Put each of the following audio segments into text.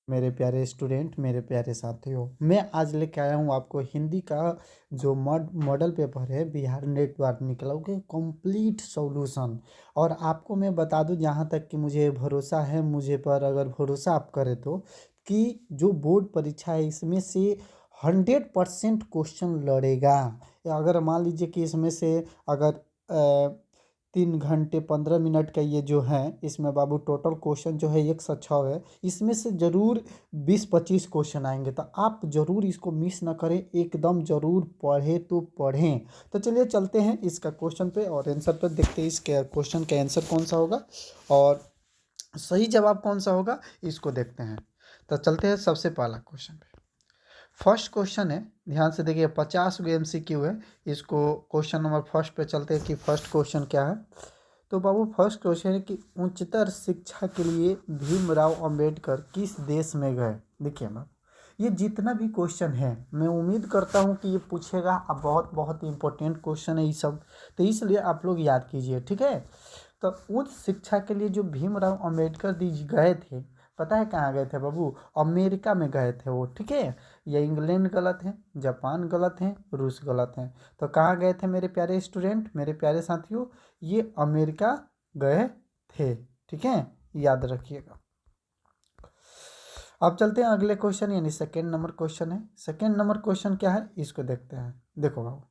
मेरे प्यारे स्टूडेंट, मेरे प्यारे साथियों, मैं आज लेके आया हूँ आपको हिंदी का जो मॉडल पेपर है बिहार नेट द्वारा निकला उसके कंप्लीट सॉल्यूशन। और आपको मैं बता दूं, जहाँ तक कि मुझे भरोसा है मुझे पर, अगर भरोसा आप करें तो, कि जो बोर्ड परीक्षा है इसमें से 100% क्वेश्चन लड़ेगा। या अगर मान लीजिए कि इसमें से अगर 3 घंटे 15 मिनट का ये जो है, इसमें बाबू टोटल क्वेश्चन जो है 106 है। इसमें से ज़रूर 20-25 क्वेश्चन आएंगे, तो आप ज़रूर इसको मिस ना करें, एकदम ज़रूर पढ़े तो पढ़ें। तो चलिए चलते हैं इसका क्वेश्चन पे और आंसर पे, देखते हैं इसके क्वेश्चन का आंसर कौन सा होगा और सही जवाब कौन सा होगा, इसको देखते हैं। तो चलते हैं सबसे पहला क्वेश्चन पे। फर्स्ट क्वेश्चन है, ध्यान से देखिए, 50 MCQ है। इसको क्वेश्चन नंबर फर्स्ट पे चलते हैं कि फर्स्ट क्वेश्चन क्या है। तो बाबू फर्स्ट क्वेश्चन है कि उच्चतर शिक्षा के लिए भीमराव अंबेडकर किस देश में गए। देखिए मैम, ये जितना भी क्वेश्चन है मैं उम्मीद करता हूँ कि ये पूछेगा। अब बहुत बहुत इंपॉर्टेंट क्वेश्चन है ये सब, तो इसलिए आप लोग याद कीजिए, ठीक है। तो उच्च शिक्षा के लिए जो भीमराव अंबेडकर जी गए थे, पता है कहाँ गए थे बाबू? अमेरिका में गए थे वो, ठीक है। ये इंग्लैंड गलत है, जापान गलत है, रूस गलत है। तो कहाँ गए थे मेरे प्यारे स्टूडेंट, मेरे प्यारे साथियों? ये अमेरिका गए थे, ठीक है, याद रखिएगा। अब चलते हैं अगले क्वेश्चन, यानी सेकेंड नंबर क्वेश्चन है। सेकेंड नंबर क्वेश्चन क्या है, इसको देखते हैं। देखो बाबू,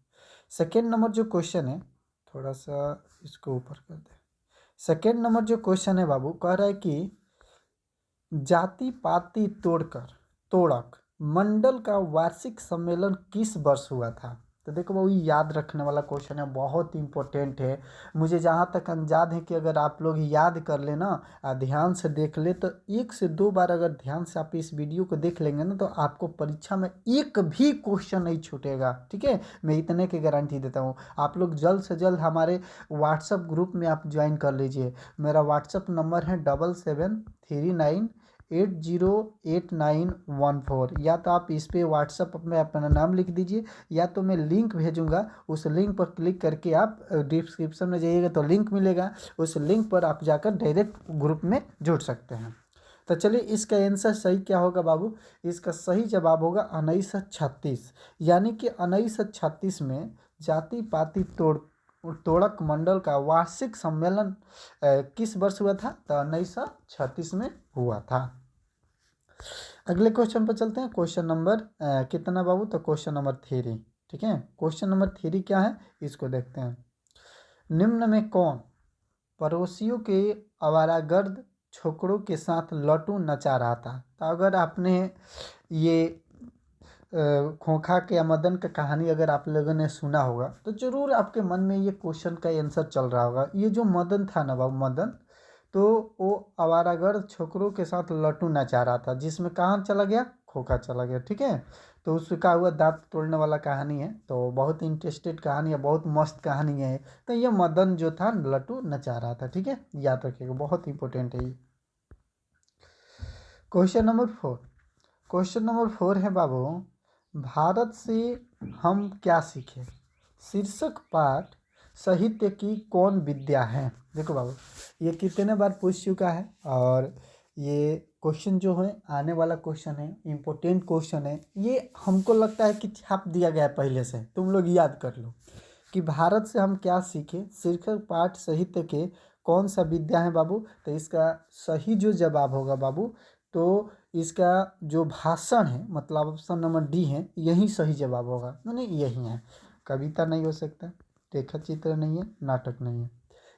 सेकेंड नंबर जो क्वेश्चन है, थोड़ा सा इसको ऊपर कर दे। सेकेंड नंबर जो क्वेश्चन है बाबू, कह रहा है कि जाति पाति तोड़क मंडल का वार्षिक सम्मेलन किस वर्ष हुआ था। तो देखो वो याद रखने वाला क्वेश्चन है, बहुत इंपॉर्टेंट है। मुझे जहाँ तक अंदाज है कि अगर आप लोग याद कर लेना, ध्यान से देख ले, तो 1 से 2 बार अगर ध्यान से आप इस वीडियो को देख लेंगे ना, तो आपको परीक्षा में एक भी क्वेश्चन नहीं छूटेगा, ठीक है। मैं इतने की गारंटी देता हूँ। आप लोग जल्द से जल्द हमारे व्हाट्सएप ग्रुप में आप ज्वाइन कर लीजिए। मेरा व्हाट्सएप नंबर है 7739808914। या तो आप इस पे व्हाट्सएप में अपना नाम लिख दीजिए, या तो मैं लिंक भेजूंगा, उस लिंक पर क्लिक करके आप डिस्क्रिप्शन में जाइएगा तो लिंक मिलेगा, उस लिंक पर आप जाकर डायरेक्ट ग्रुप में जुड़ सकते हैं। तो चलिए इसका आंसर सही क्या होगा बाबू? इसका सही जवाब होगा 1936। यानी कि 1936 में जाति पाति तोड़क मंडल का वार्षिक सम्मेलन किस वर्ष हुआ था? तो 1936 में हुआ था। अगले क्वेश्चन पर चलते हैं। क्वेश्चन नंबर कितना बाबू? तो क्वेश्चन नंबर 3, ठीक है। क्वेश्चन नंबर 3 क्या है, इसको देखते हैं। निम्न में कौन पड़ोसियों के आवारागर्द छोकरों के साथ लट्टू नचा रहा था? तो अगर आपने ये खोखा के मदन का कहानी अगर आप लोगों ने सुना होगा, तो जरूर आपके मन में ये क्वेश्चन का आंसर चल रहा होगा। ये जो मदन था ना बाबू, मदन, तो वो आवारागर्द छोकरों के साथ लट्टू नचा रहा था, जिसमें कहाँ चला गया? खोखा चला गया, ठीक है। तो उसका हुआ दांत तोड़ने वाला कहानी है, तो बहुत इंटरेस्टेड कहानी है, बहुत मस्त कहानी है। तो ये मदन जो था लट्टू नचा रहा था, ठीक है, याद रखिएगा, बहुत इंपॉर्टेंट है ये। Question number 4। क्वेश्चन नंबर 4 है बाबू, भारत से हम क्या सीखे शीर्षक पाठ साहित्य की कौन विद्या है। देखो बाबू, ये कितने बार पूछ चुका है, और ये क्वेश्चन जो है आने वाला क्वेश्चन है, इम्पोर्टेंट क्वेश्चन है। ये हमको लगता है कि छाप दिया गया है पहले से, तुम लोग याद कर लो कि भारत से हम क्या सीखे शीर्षक पाठ साहित्य के कौन सा विद्या है बाबू। तो इसका सही जो जवाब होगा बाबू, तो इसका जो भाषण है, मतलब ऑप्शन नंबर डी है, यही सही जवाब होगा। यानी यही है, कविता नहीं हो सकता, रेखा चित्र नहीं है, नाटक नहीं है।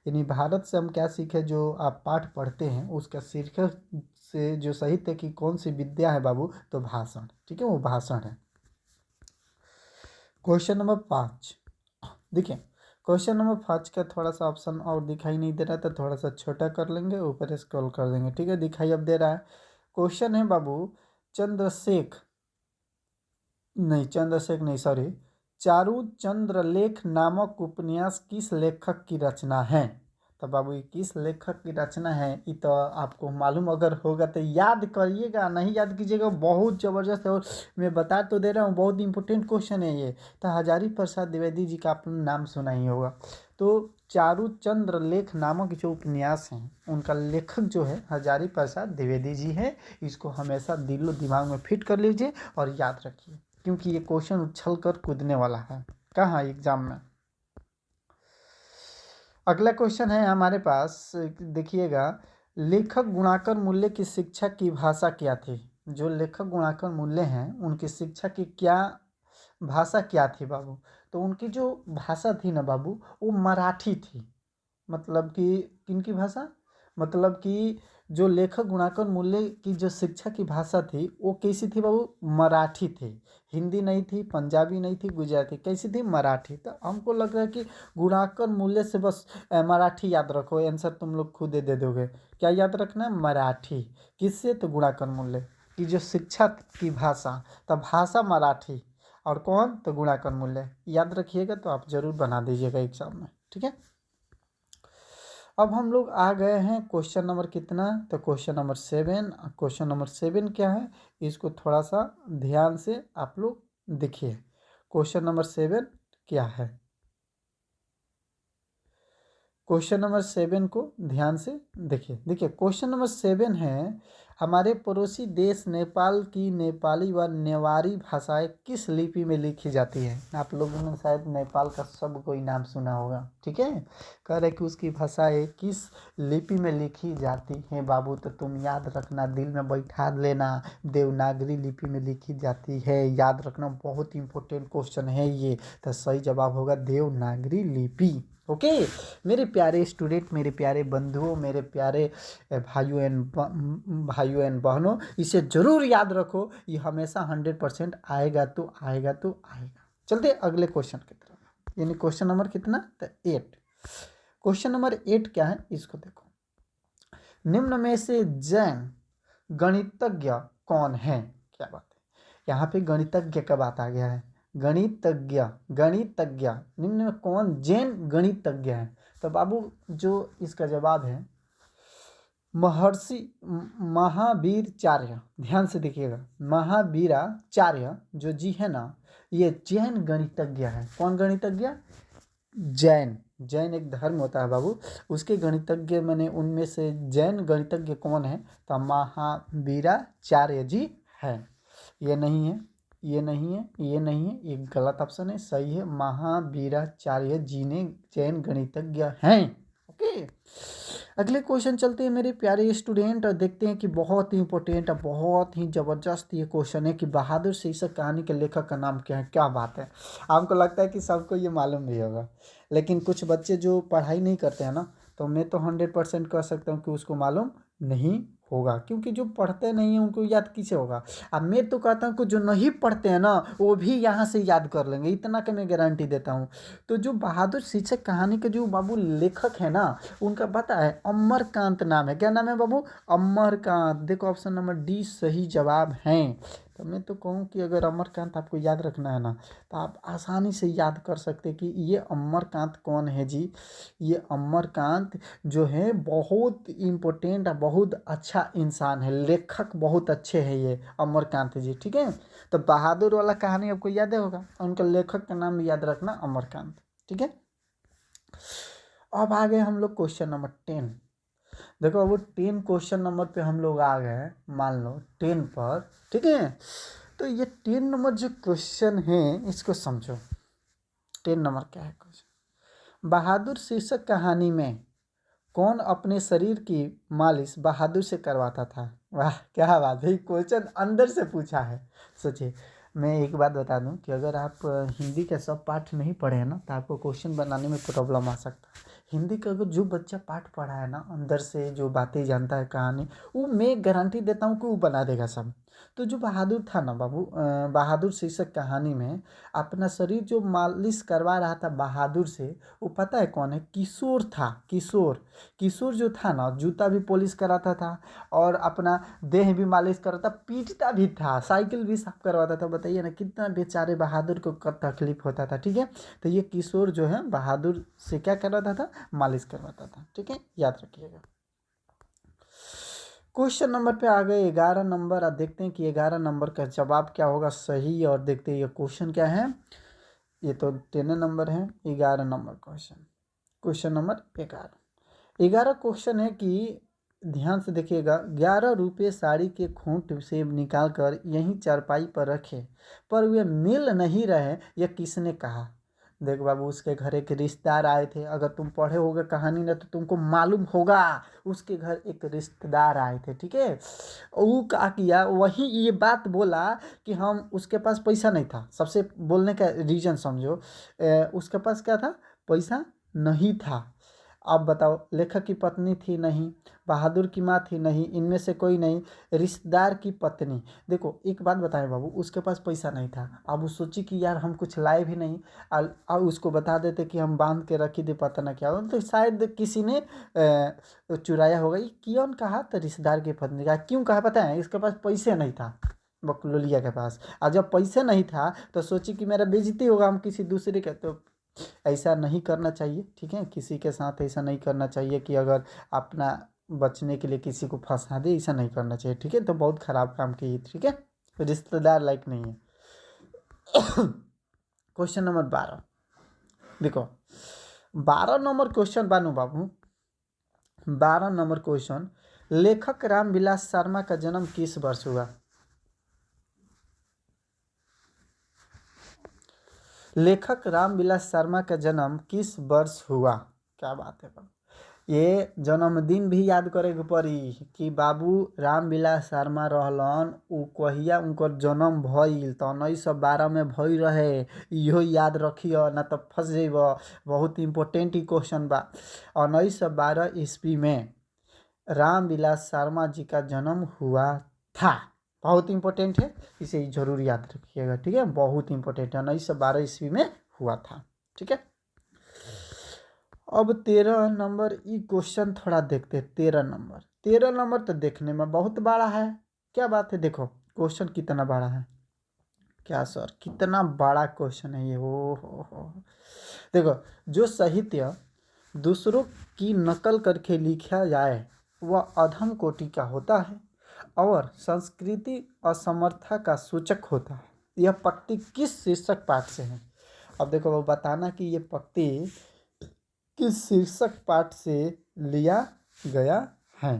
यानी भारत से हम क्या सीखे, जो आप पाठ पढ़ते हैं उसका शीर्षक से जो साहित्य की कौन सी विद्या है बाबू, तो भाषण, ठीक है, वो भाषण है। क्वेश्चन नंबर 5, देखिए क्वेश्चन नंबर 5 का थोड़ा सा ऑप्शन और दिखाई नहीं दे रहा, तो थोड़ा सा छोटा कर लेंगे, ऊपर स्क्रॉल कर देंगे, ठीक है। दिखाई अब दे रहा है। क्वेश्चन है बाबू, चंद्रशेख नहीं, सॉरी, चारू चंद्रलेख नामक उपन्यास किस लेखक की रचना है। तो बाबू ये किस लेखक की रचना है, ये तो आपको मालूम अगर होगा तो याद करिएगा, नहीं याद कीजिएगा बहुत ज़बरदस्त है। और मैं बता तो दे रहा हूँ, बहुत इंपॉर्टेंट क्वेश्चन है ये। तो हजारी प्रसाद द्विवेदी जी का आपने नाम सुना ही होगा। तो चारुचंद्र लेख नामक जो उपन्यास हैं उनका लेखक जो है हजारी प्रसाद द्विवेदी जी है। इसको हमेशा दिलो दिमाग में फिट कर लीजिए और याद रखिए, क्योंकि ये क्वेश्चन उछल कर कूदने वाला है कहाँ एग्जाम में। अगला क्वेश्चन है हमारे पास, देखिएगा, लेखक गुणाकर मूल्य की शिक्षा की भाषा क्या थी? जो लेखक गुणाकर मूल्य हैं उनकी शिक्षा की क्या भाषा क्या थी बाबू? तो उनकी जो भाषा थी ना बाबू, वो मराठी थी। मतलब कि किनकी भाषा? मतलब कि जो लेखक गुणाकर मूल्य की जो शिक्षा की भाषा थी वो कैसी थी बाबू? मराठी थी। हिंदी नहीं थी, पंजाबी नहीं थी, गुजराती, कैसी थी? मराठी। तो हमको लग रहा है कि गुणाकर मूल्य से बस मराठी याद रखो, आंसर तुम लोग खुद दे दोगे। क्या याद रखना है? मराठी। किससे? तो गुणाकर मूल्य की जो शिक्षा की भाषा, तो भाषा मराठी, और कौन? तो गुणाकर मूल्य। याद रखिएगा तो आप जरूर बना दीजिएगा एग्जाम में, ठीक है। अब हम लोग आ गए हैं क्वेश्चन नंबर कितना? तो क्वेश्चन नंबर 7। क्वेश्चन नंबर 7 क्या है, इसको थोड़ा सा ध्यान से आप लोग देखिए। क्वेश्चन नंबर 7 क्या है? क्वेश्चन नंबर 7 को ध्यान से देखिए। देखिए क्वेश्चन नंबर 7 है, हमारे पड़ोसी देश नेपाल की नेपाली व नेवारी भाषाएं किस लिपि में लिखी जाती है? आप लोगों ने शायद नेपाल का सब कोई नाम सुना होगा, ठीक है। कह रहे कि उसकी भाषाएं किस लिपि में लिखी जाती हैं बाबू? तो तुम याद रखना, दिल में बैठा लेना, देवनागरी लिपि में लिखी जाती है। याद रखना, बहुत इंपॉर्टेंट क्वेश्चन है ये। तो सही जवाब होगा देवनागरी लिपि। ओके मेरे प्यारे स्टूडेंट, मेरे प्यारे बंधुओं, मेरे प्यारे भाइयों एंड बहनों, इसे जरूर याद रखो। ये हमेशा 100% आएगा तो आएगा तो आएगा। चलते अगले क्वेश्चन की तरफ, यानी क्वेश्चन नंबर कितना? तो 8। क्वेश्चन नंबर 8 क्या है, इसको देखो। निम्न में से जैन गणितज्ञ कौन है? क्या बात है, यहाँ पे गणितज्ञ का बात आ गया है। गणितज्ञ, गणितज्ञ, निम्न में कौन जैन गणितज्ञ है? तो बाबू जो इसका जवाब है महर्षि महावीराचार्य। ध्यान से देखिएगा, महावीराचार्य जो जी है ना, ये जैन गणितज्ञ है। कौन गणितज्ञ? जैन। जैन एक धर्म होता है बाबू, उसके गणितज्ञ मैंने उनमें से जैन गणितज्ञ कौन है? तो महावीराचार्य जी है। ये नहीं है, ये नहीं है, ये नहीं है, ये गलत ऑप्शन है। सही है, महावीराचार्य जी ने जैन गणितज्ञ हैं। ओके अगले क्वेश्चन चलते हैं मेरे प्यारे स्टूडेंट, और देखते हैं कि बहुत ही इंपॉर्टेंट और बहुत ही ज़बरदस्त ये क्वेश्चन है कि बहादुर शीर्षक कहानी के लेखक का नाम क्या है? क्या बात है, आपको लगता है कि सबको ये मालूम भी होगा, लेकिन कुछ बच्चे जो पढ़ाई नहीं करते हैं ना, तो मैं तो 100% कह सकता हूँ कि उसको मालूम नहीं होगा, क्योंकि जो पढ़ते नहीं हैं उनको याद किसे होगा। अब मैं तो कहता हूँ कि जो नहीं पढ़ते हैं ना वो भी यहाँ से याद कर लेंगे, इतना का मैं गारंटी देता हूँ। तो जो बहादुर शीर्षक कहानी के जो बाबू लेखक है ना, उनका पता है, अमरकांत नाम है। क्या नाम है बाबू? अमरकांत। देखो ऑप्शन नंबर डी सही जवाब है। तो मैं तो कहूँ कि अगर अमरकांत आपको याद रखना है ना, तो आप आसानी से याद कर सकते कि ये अमरकांत कौन है जी। ये अमरकांत जो है बहुत इम्पोर्टेंट और बहुत अच्छा इंसान है, लेखक बहुत अच्छे हैं ये अमरकांत जी, ठीक है। तो बहादुर वाला कहानी आपको याद होगा, उनका लेखक का नाम याद रखना अमरकांत, ठीक है। अब आ गए हम लोग क्वेश्चन नंबर 10। देखो वो 10 क्वेश्चन नंबर पे हम लोग आ गए, मान लो 10 पर, ठीक है। तो ये 10 नंबर जो क्वेश्चन है इसको समझो। 10 नंबर क्या है क्वेश्चन? बहादुर शीर्षक कहानी में कौन अपने शरीर की मालिश बहादुर से करवाता था? वाह क्या बात है, क्वेश्चन अंदर से पूछा है। सोचिए, मैं एक बात बता दूं कि अगर आप हिंदी के सब पाठ नहीं पढ़े हैं ना, तो आपको क्वेश्चन बनाने में प्रॉब्लम आ सकता है। हिंदी का अगर जो बच्चा पाठ पढ़ा है ना, अंदर से जो बातें जानता है कहानी, वो मैं गारंटी देता हूँ कि वो बना देगा सब। तो जो बहादुर था ना बाबू, बहादुर शीर्षक कहानी में अपना शरीर जो मालिश करवा रहा था बहादुर से, वो पता है कौन है? किशोर था। किशोर, किशोर जो था ना, जूता भी पॉलिश कराता था और अपना देह भी मालिश कराता, पीटता भी था, साइकिल भी साफ करवाता था। बताइए ना कितना बेचारे बहादुर को तकलीफ होता था, ठीक है। तो ये किशोर जो है बहादुर से क्या करवाता था? मालिश करवाता था, ठीक है, याद रखिएगा। क्वेश्चन नंबर पे आ गए 11 नंबर। अब देखते हैं कि 11 नंबर का जवाब क्या होगा सही, और देखते हैं ये क्वेश्चन क्या है। ये तो 10 नंबर है, 11 number question. Question number 11 question है कि ध्यान से देखिएगा। 11 रुपये साड़ी के खूंट से निकाल कर यहीं चारपाई पर रखे, पर वे मिल नहीं रहे, यह किसने कहा? देख बाबू, उसके घर एक रिश्तेदार आए थे। अगर तुम पढ़े होगे कहानी ना तो तुमको मालूम होगा, उसके घर एक रिश्तेदार आए थे, ठीक है। वो क्या किया, वही ये बात बोला कि हम, उसके पास पैसा नहीं था। सबसे बोलने का रीजन समझो, उसके पास क्या था? पैसा नहीं था। अब बताओ, लेखक की पत्नी थी नहीं, बहादुर की माँ थी नहीं, इनमें से कोई नहीं, रिश्तेदार की पत्नी। देखो एक बात बताएं बाबू, उसके पास पैसा नहीं था। अब वो सोची कि यार हम कुछ लाए भी नहीं, और उसको बता देते कि हम बांध के रखी थी, पता ना क्या हो, तो शायद किसी ने चुराया होगा। ये क्यों कहा? तो रिश्तेदार की पत्नी का क्यों कहा पता है? इसके पास पैसे नहीं था, बकलोलिया के पास। और जब पैसे नहीं था तो सोची कि मेरा बेइज्जती होगा, हम किसी दूसरे के, तो ऐसा नहीं करना चाहिए, ठीक है। किसी के साथ ऐसा नहीं करना चाहिए कि अगर अपना बचने के लिए किसी को फंसा दे, ऐसा नहीं करना चाहिए, ठीक है। तो बहुत खराब काम की, ठीक है, रिश्तेदार लायक नहीं है। क्वेश्चन नंबर 12 देखो, 12 नंबर क्वेश्चन बानू बाबू, 12 नंबर क्वेश्चन, लेखक रामविलास शर्मा का जन्म किस वर्ष हुआ? लेखक रामविलास शर्मा का जन्म किस वर्ष हुआ? क्या बात है बाबू, ये जन्मदिन भी याद करे के पड़ी कि बाबू रामविलास शर्मा रहलन, उ कहिया उनकर जन्म भइल, तो 1912 में भई रहे। इहो याद रखियो ना तो फंस जेब। बहुत इंपॉर्टेंट ही क्वेश्चन बा। 1912 ईस्वी में रामविलास शर्मा जी का जन्म हुआ था। बहुत इंपॉर्टेंट है, इसे जरूर याद रखिएगा, ठीक है। बहुत इंपॉर्टेंट है, 1912 ईस्वी में हुआ था, ठीक है। अब 13 नंबर ई क्वेश्चन थोड़ा देखते। 13 नंबर तो देखने में बहुत बड़ा है। क्या बात है, देखो क्वेश्चन कितना बड़ा है। क्या सर, कितना बड़ा क्वेश्चन है ये, हो। देखो, जो साहित्य दूसरों की नकल करके लिखा जाए वह अधम कोटि का होता है और संस्कृति असमर्था का सूचक होता है। यह पंक्ति किस शीर्षक पाठ से है? अब देखो वो बताना कि ये पंक्ति किस शीर्षक पाठ से लिया गया है।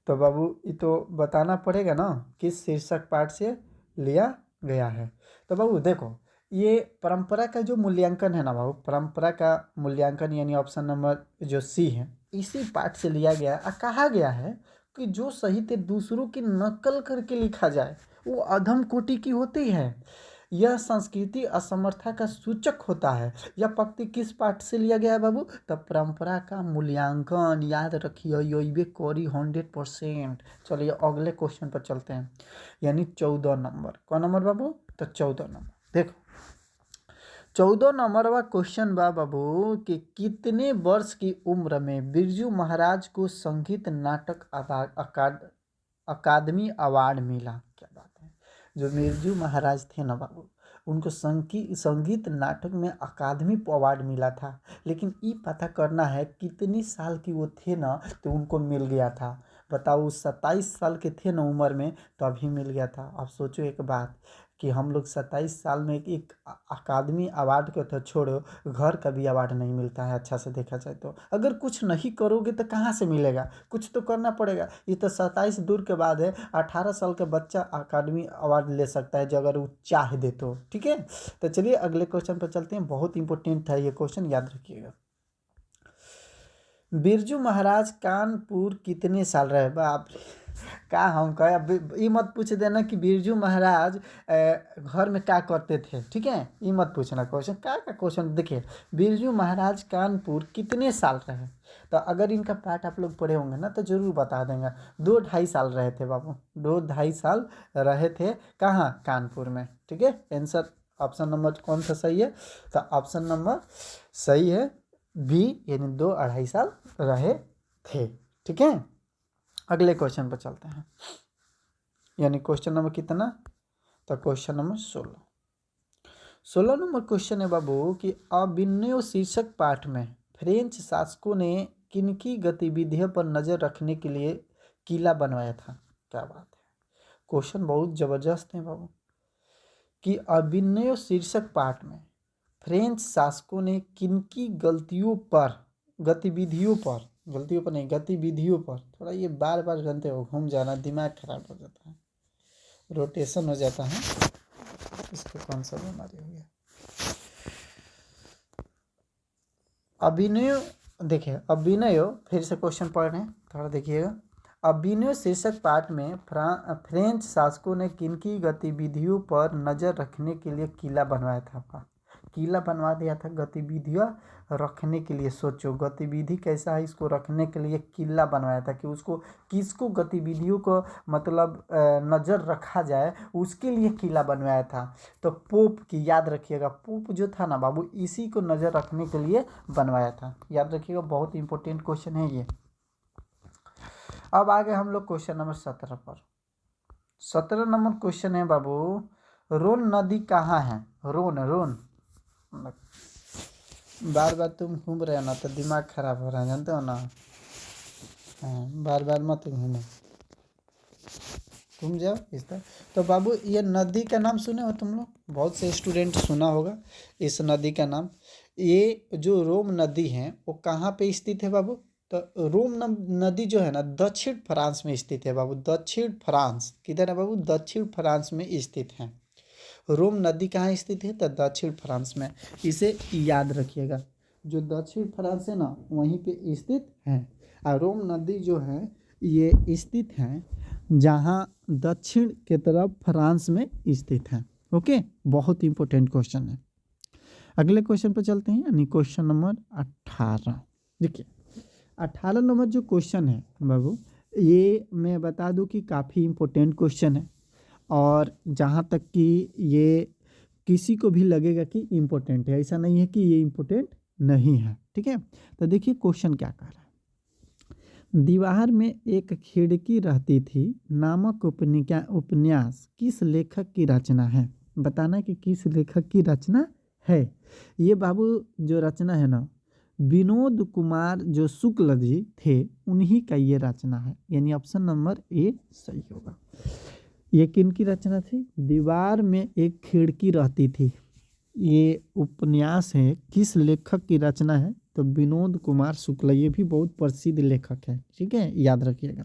तो बाबू ये तो बताना पड़ेगा ना, किस शीर्षक पाठ से लिया गया है। तो बाबू देखो, ये परंपरा का जो मूल्यांकन है ना बाबू, परंपरा का मूल्यांकन यानी ऑप्शन नंबर जो सी है, इसी पाठ से लिया गया है। कहा गया है कि जो साहित्य दूसरों की नकल करके लिखा जाए वो अधम कोटि की होती है, यह संस्कृति असमर्था का सूचक होता है। यह पंक्ति किस पाठ से लिया गया है बाबू? तो परंपरा का मूल्यांकन, याद रखिए, ये कोरी 100%। चलिए अगले क्वेश्चन पर चलते हैं, यानी 14 नंबर। कौन नंबर बाबू? तो 14 नंबर। देखो 14 नंबर वा क्वेश्चन बा बाबू कि कितने वर्ष की उम्र में बिरजू महाराज को संगीत नाटक अकादमी अवार्ड मिला? क्या बात है, जो बिरजू महाराज थे ना बाबू, उनको संगीत नाटक में अकादमी अवार्ड मिला था। लेकिन ये पता करना है कितनी साल की वो थे ना तो उनको मिल गया था। बताओ, 27 साल के थे ना उम्र में तो अभी मिल गया था। अब सोचो एक बात कि हम लोग 27 साल में एक अकादमी अवार्ड को तो छोड़ो, घर का भी अवार्ड नहीं मिलता है। अच्छा से देखा जाए तो अगर कुछ नहीं करोगे तो कहाँ से मिलेगा? कुछ तो करना पड़ेगा। ये तो 27 दूर के बाद है, 18 साल का बच्चा अकादमी अवार्ड ले सकता है जो अगर वो चाह दे तो, ठीक है। तो चलिए अगले क्वेश्चन पर चलते हैं। बहुत इंपॉर्टेंट है ये क्वेश्चन, याद रखिएगा। बिरजू महाराज कानपुर कितने साल रहे? बाप रे, का हम कहे, अब ये मत पूछ देना कि बिरजू महाराज घर में क्या करते थे, ठीक है। ये मत पूछना क्वेश्चन, का क्वेश्चन देखिए, बिरजू महाराज कानपुर कितने साल रहे? तो अगर इनका पाठ आप लोग पढ़े होंगे ना तो जरूर बता देंगे। 2-2.5 साल रहे थे बाबू, 2-2.5 साल रहे थे। कहाँ? कानपुर में, ठीक है। आंसर ऑप्शन नंबर कौन सा सही है? तो ऑप्शन नंबर सही है बी, यानी 2-2.5 साल रहे थे, ठीक है। अगले क्वेश्चन पर चलते हैं, यानी क्वेश्चन नंबर कितना? तो क्वेश्चन नंबर 16 नंबर क्वेश्चन है बाबू कि अभिनव शीर्षक पाठ में फ्रेंच शासकों ने किनकी गतिविधियों पर नजर रखने के लिए किला बनवाया था? क्या बात है, क्वेश्चन बहुत जबरदस्त है बाबू कि अभिनव शीर्षक पाठ में फ्रेंच शासकों ने किनकी गतिविधियों पर, थोड़ा ये बार बार जानते हो घूम जाना, दिमाग खराब हो जाता है, रोटेशन हो जाता है, इसको कौन सा बीमारी हो गया। अभिनय, देखिए अभिनय, फिर से क्वेश्चन पढ़ रहे हैं, थोड़ा देखिएगा। अभिनय शीर्षक पाठ में फ्रेंच शासकों ने किनकी गतिविधियों पर नजर रखने के लिए किला बनवाया था। आपका किला बनवा दिया था गतिविधियां रखने के लिए। सोचो गतिविधि कैसा है, इसको रखने के लिए किला बनवाया था कि उसको किसको गतिविधियों को मतलब नज़र रखा जाए, उसके लिए किला बनवाया था। तो पोप की, याद रखिएगा, पोप जो था ना बाबू, इसी को नज़र रखने के लिए बनवाया था। याद रखिएगा, बहुत इंपॉर्टेंट क्वेश्चन है ये। अब आगे हम लोग क्वेश्चन नंबर 17 पर। 17 नंबर क्वेश्चन है बाबू, रोन नदी कहाँ है। रोन बार बार तुम घूम रहे हो ना तो दिमाग खराब हो रहा है, जानते हो ना। हाँ, बार बार मत घूमो, घूम जाओ इस तरह। तो बाबू ये नदी का नाम सुने हो तुम लोग, बहुत से स्टूडेंट सुना होगा इस नदी का नाम। ये जो रोम नदी है वो कहाँ पे स्थित है बाबू। तो रोम नदी जो है ना दक्षिण फ्रांस में स्थित है बाबू। दक्षिण फ्रांस किधर है बाबू, दक्षिण फ्रांस में स्थित है। रोम नदी कहाँ स्थित है, तो दक्षिण फ्रांस में। इसे याद रखिएगा, जो दक्षिण फ्रांस है ना वहीं पे स्थित है। और रोम नदी जो है ये स्थित है जहाँ दक्षिण के तरफ फ्रांस में स्थित है। ओके, बहुत इंपॉर्टेंट क्वेश्चन है। अगले क्वेश्चन पर चलते हैं, यानी क्वेश्चन नंबर 18। देखिए 18 नंबर जो क्वेश्चन है बाबू, ये मैं बता दूं कि काफ़ी इंपॉर्टेंट क्वेश्चन है। और जहाँ तक कि ये किसी को भी लगेगा कि इम्पोर्टेंट है, ऐसा नहीं है कि ये इम्पोर्टेंट नहीं है। ठीक है, तो देखिए क्वेश्चन क्या कह रहा है। दीवार में एक खिड़की रहती थी नामक उपन्यास किस लेखक की रचना है। बताना कि किस लेखक की रचना है। ये बाबू जो रचना है ना, विनोद कुमार जो शुक्ल जी थे, उन्हीं का ये रचना है, यानी ऑप्शन नंबर ए सही होगा। ये किन की रचना थी, दीवार में एक खिड़की रहती थी, ये उपन्यास है, किस लेखक की रचना है, तो विनोद कुमार शुक्ल, ये भी बहुत प्रसिद्ध लेखक है। ठीक है, याद रखिएगा।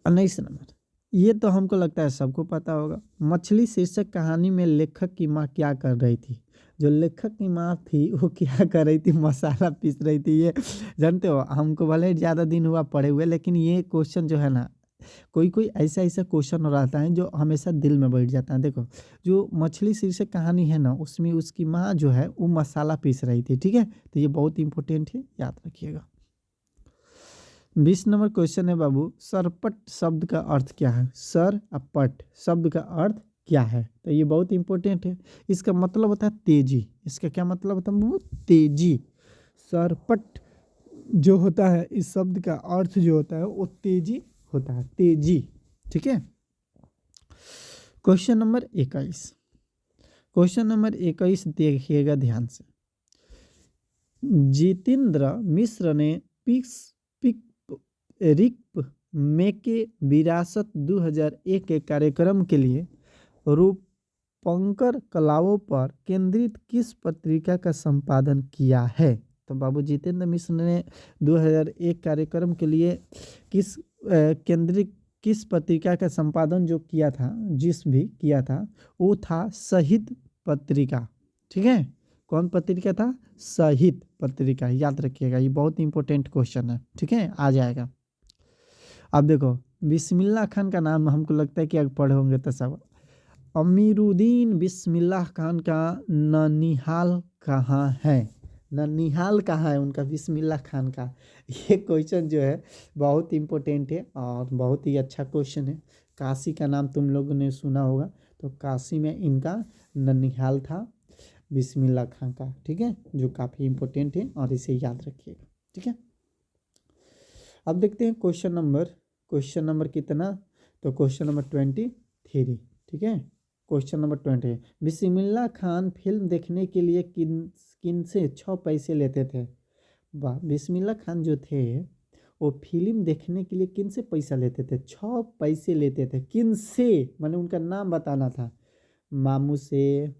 19 नंबर, ये तो हमको लगता है सबको पता होगा। मछली शीर्षक कहानी में लेखक की माँ क्या कर रही थी। जो लेखक की माँ थी वो क्या कर रही थी, मसाला पीस रही थी। ये जानते हो, हमको भले ज़्यादा दिन हुआ पढ़े हुए, लेकिन ये क्वेश्चन जो है ना, कोई कोई ऐसा ऐसा क्वेश्चन रहता है जो हमेशा दिल में बैठ जाता है। देखो जो मछली शीर्षक कहानी है ना, उसमें उसकी माँ जो है वो मसाला पीस रही थी। ठीक है, तो ये बहुत इंपॉर्टेंट है, याद रखिएगा। 20 नंबर क्वेश्चन है बाबू, सरपट शब्द का अर्थ क्या है। सरपट शब्द का अर्थ क्या है, तो ये बहुत इंपॉर्टेंट है। इसका मतलब होता है तेजी। इसका क्या मतलब होता है बाबू, तेजी। सरपट जो होता है, इस शब्द का अर्थ जो होता है वो तेजी होता है, तेजी। ठीक है, क्वेश्चन नंबर 21। क्वेश्चन नंबर 21 देखिएगा ध्यान से। जितेंद्र मिश्र ने पिक्स पिक रिप मेके विरासत 2001 के कार्यक्रम के लिए रूपंकर कलाओं पर केंद्रित किस पत्रिका का संपादन किया है। तो बाबू जितेंद्र मिश्र ने 2001 कार्यक्रम के लिए केंद्रित किस पत्रिका का संपादन जो किया था, जिस भी किया था, वो था शहीद पत्रिका। ठीक है, कौन पत्रिका था, शहीद पत्रिका। याद रखिएगा, ये बहुत इंपॉर्टेंट क्वेश्चन है। ठीक है, आ जाएगा। अब देखो बिस्मिल्लाह खान का नाम हमको लगता है कि अगर पढ़े होंगे तो सब। अमीरुद्दीन बिस्मिल्लाह खान का ननिहाल कहाँ है। ननिहाल कहाँ है उनका, बिस्मिल्लाह खान का। ये क्वेश्चन जो है बहुत इम्पोर्टेंट है और बहुत ही अच्छा क्वेश्चन है। काशी का नाम तुम लोगों ने सुना होगा, तो काशी में इनका ननिहाल था बिस्मिल्लाह खान का। ठीक है, जो काफ़ी इम्पोर्टेंट है और इसे याद रखिएगा। ठीक है, अब देखते हैं क्वेश्चन नंबर कितना, तो क्वेश्चन नंबर 23। ठीक है, question number 20, Bismillah Khan film देखने के लिए किन से 6 पैसे लेते थे। वाह, बिस्मिल्लाह खान जो थे वो फिल्म देखने के लिए किन से पैसा लेते थे, 6 पैसे लेते थे। किन से, मैंने उनका नाम बताना था। मामू से,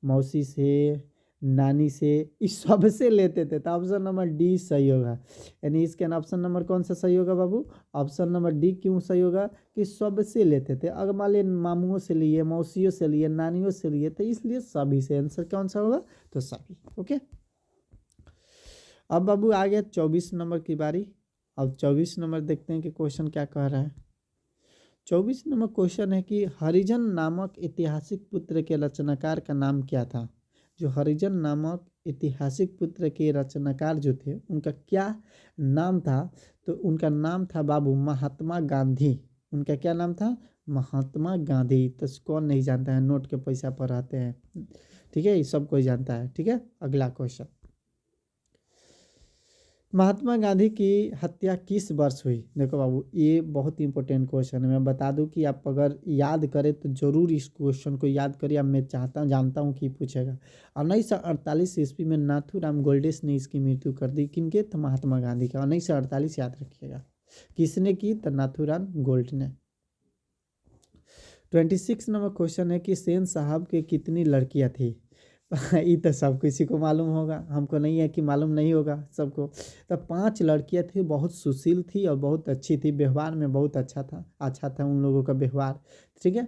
मौसी से, नानी से, इस सब से लेते थे, तो ऑप्शन नंबर डी सही होगा। यानी इसके ऑप्शन नंबर कौन सा सही होगा बाबू? ऑप्शन नंबर डी क्यों सही होगा? कि सबसे लेते थे। अगर मान लीजिए मामुओं से लिए, मौसियों से लिए, नानियों से लिए, तो इसलिए सभी से आंसर कौन सा होगा? तो सभी। ओके, अब बाबू आ गया 24 नंबर की बारी। अब 24 नंबर देखते हैं कि क्वेश्चन क्या कह रहा है। 24 नंबर क्वेश्चन है कि हरिजन नामक ऐतिहासिक पुत्र के रचनाकार का नाम क्या था? जो हरिजन नामक ऐतिहासिक पुत्र के रचनाकार जो थे उनका क्या नाम था? तो उनका नाम था बाबू महात्मा गांधी। उनका क्या नाम था? महात्मा गांधी। तो कौन नहीं जानता है, नोट के पैसा पर रहते हैं, ठीक है, ये सब कोई जानता है। ठीक है, अगला क्वेश्चन, महात्मा गांधी की हत्या किस वर्ष हुई? देखो बाबू, ये बहुत इंपॉर्टेंट क्वेश्चन है। मैं बता दूं कि आप अगर याद करें तो जरूर इस क्वेश्चन को याद करिए। अब मैं जानता हूं कि पूछेगा। 1948 ईस्वी में नाथूराम गोल्डेस ने इसकी मृत्यु कर दी। किनके? तो महात्मा गांधी का। 1948 याद रखिएगा। किसने की? तो नाथूराम गोल्ड ने। 26 नंबर क्वेश्चन है कि सेन साहब के कितनी लड़कियां थी? ये तो सब किसी को मालूम होगा, हमको नहीं है कि मालूम नहीं होगा सबको। तो 5 लड़कियां थी, बहुत सुशील थी और बहुत अच्छी थी, व्यवहार में बहुत अच्छा था उन लोगों का व्यवहार। ठीक है,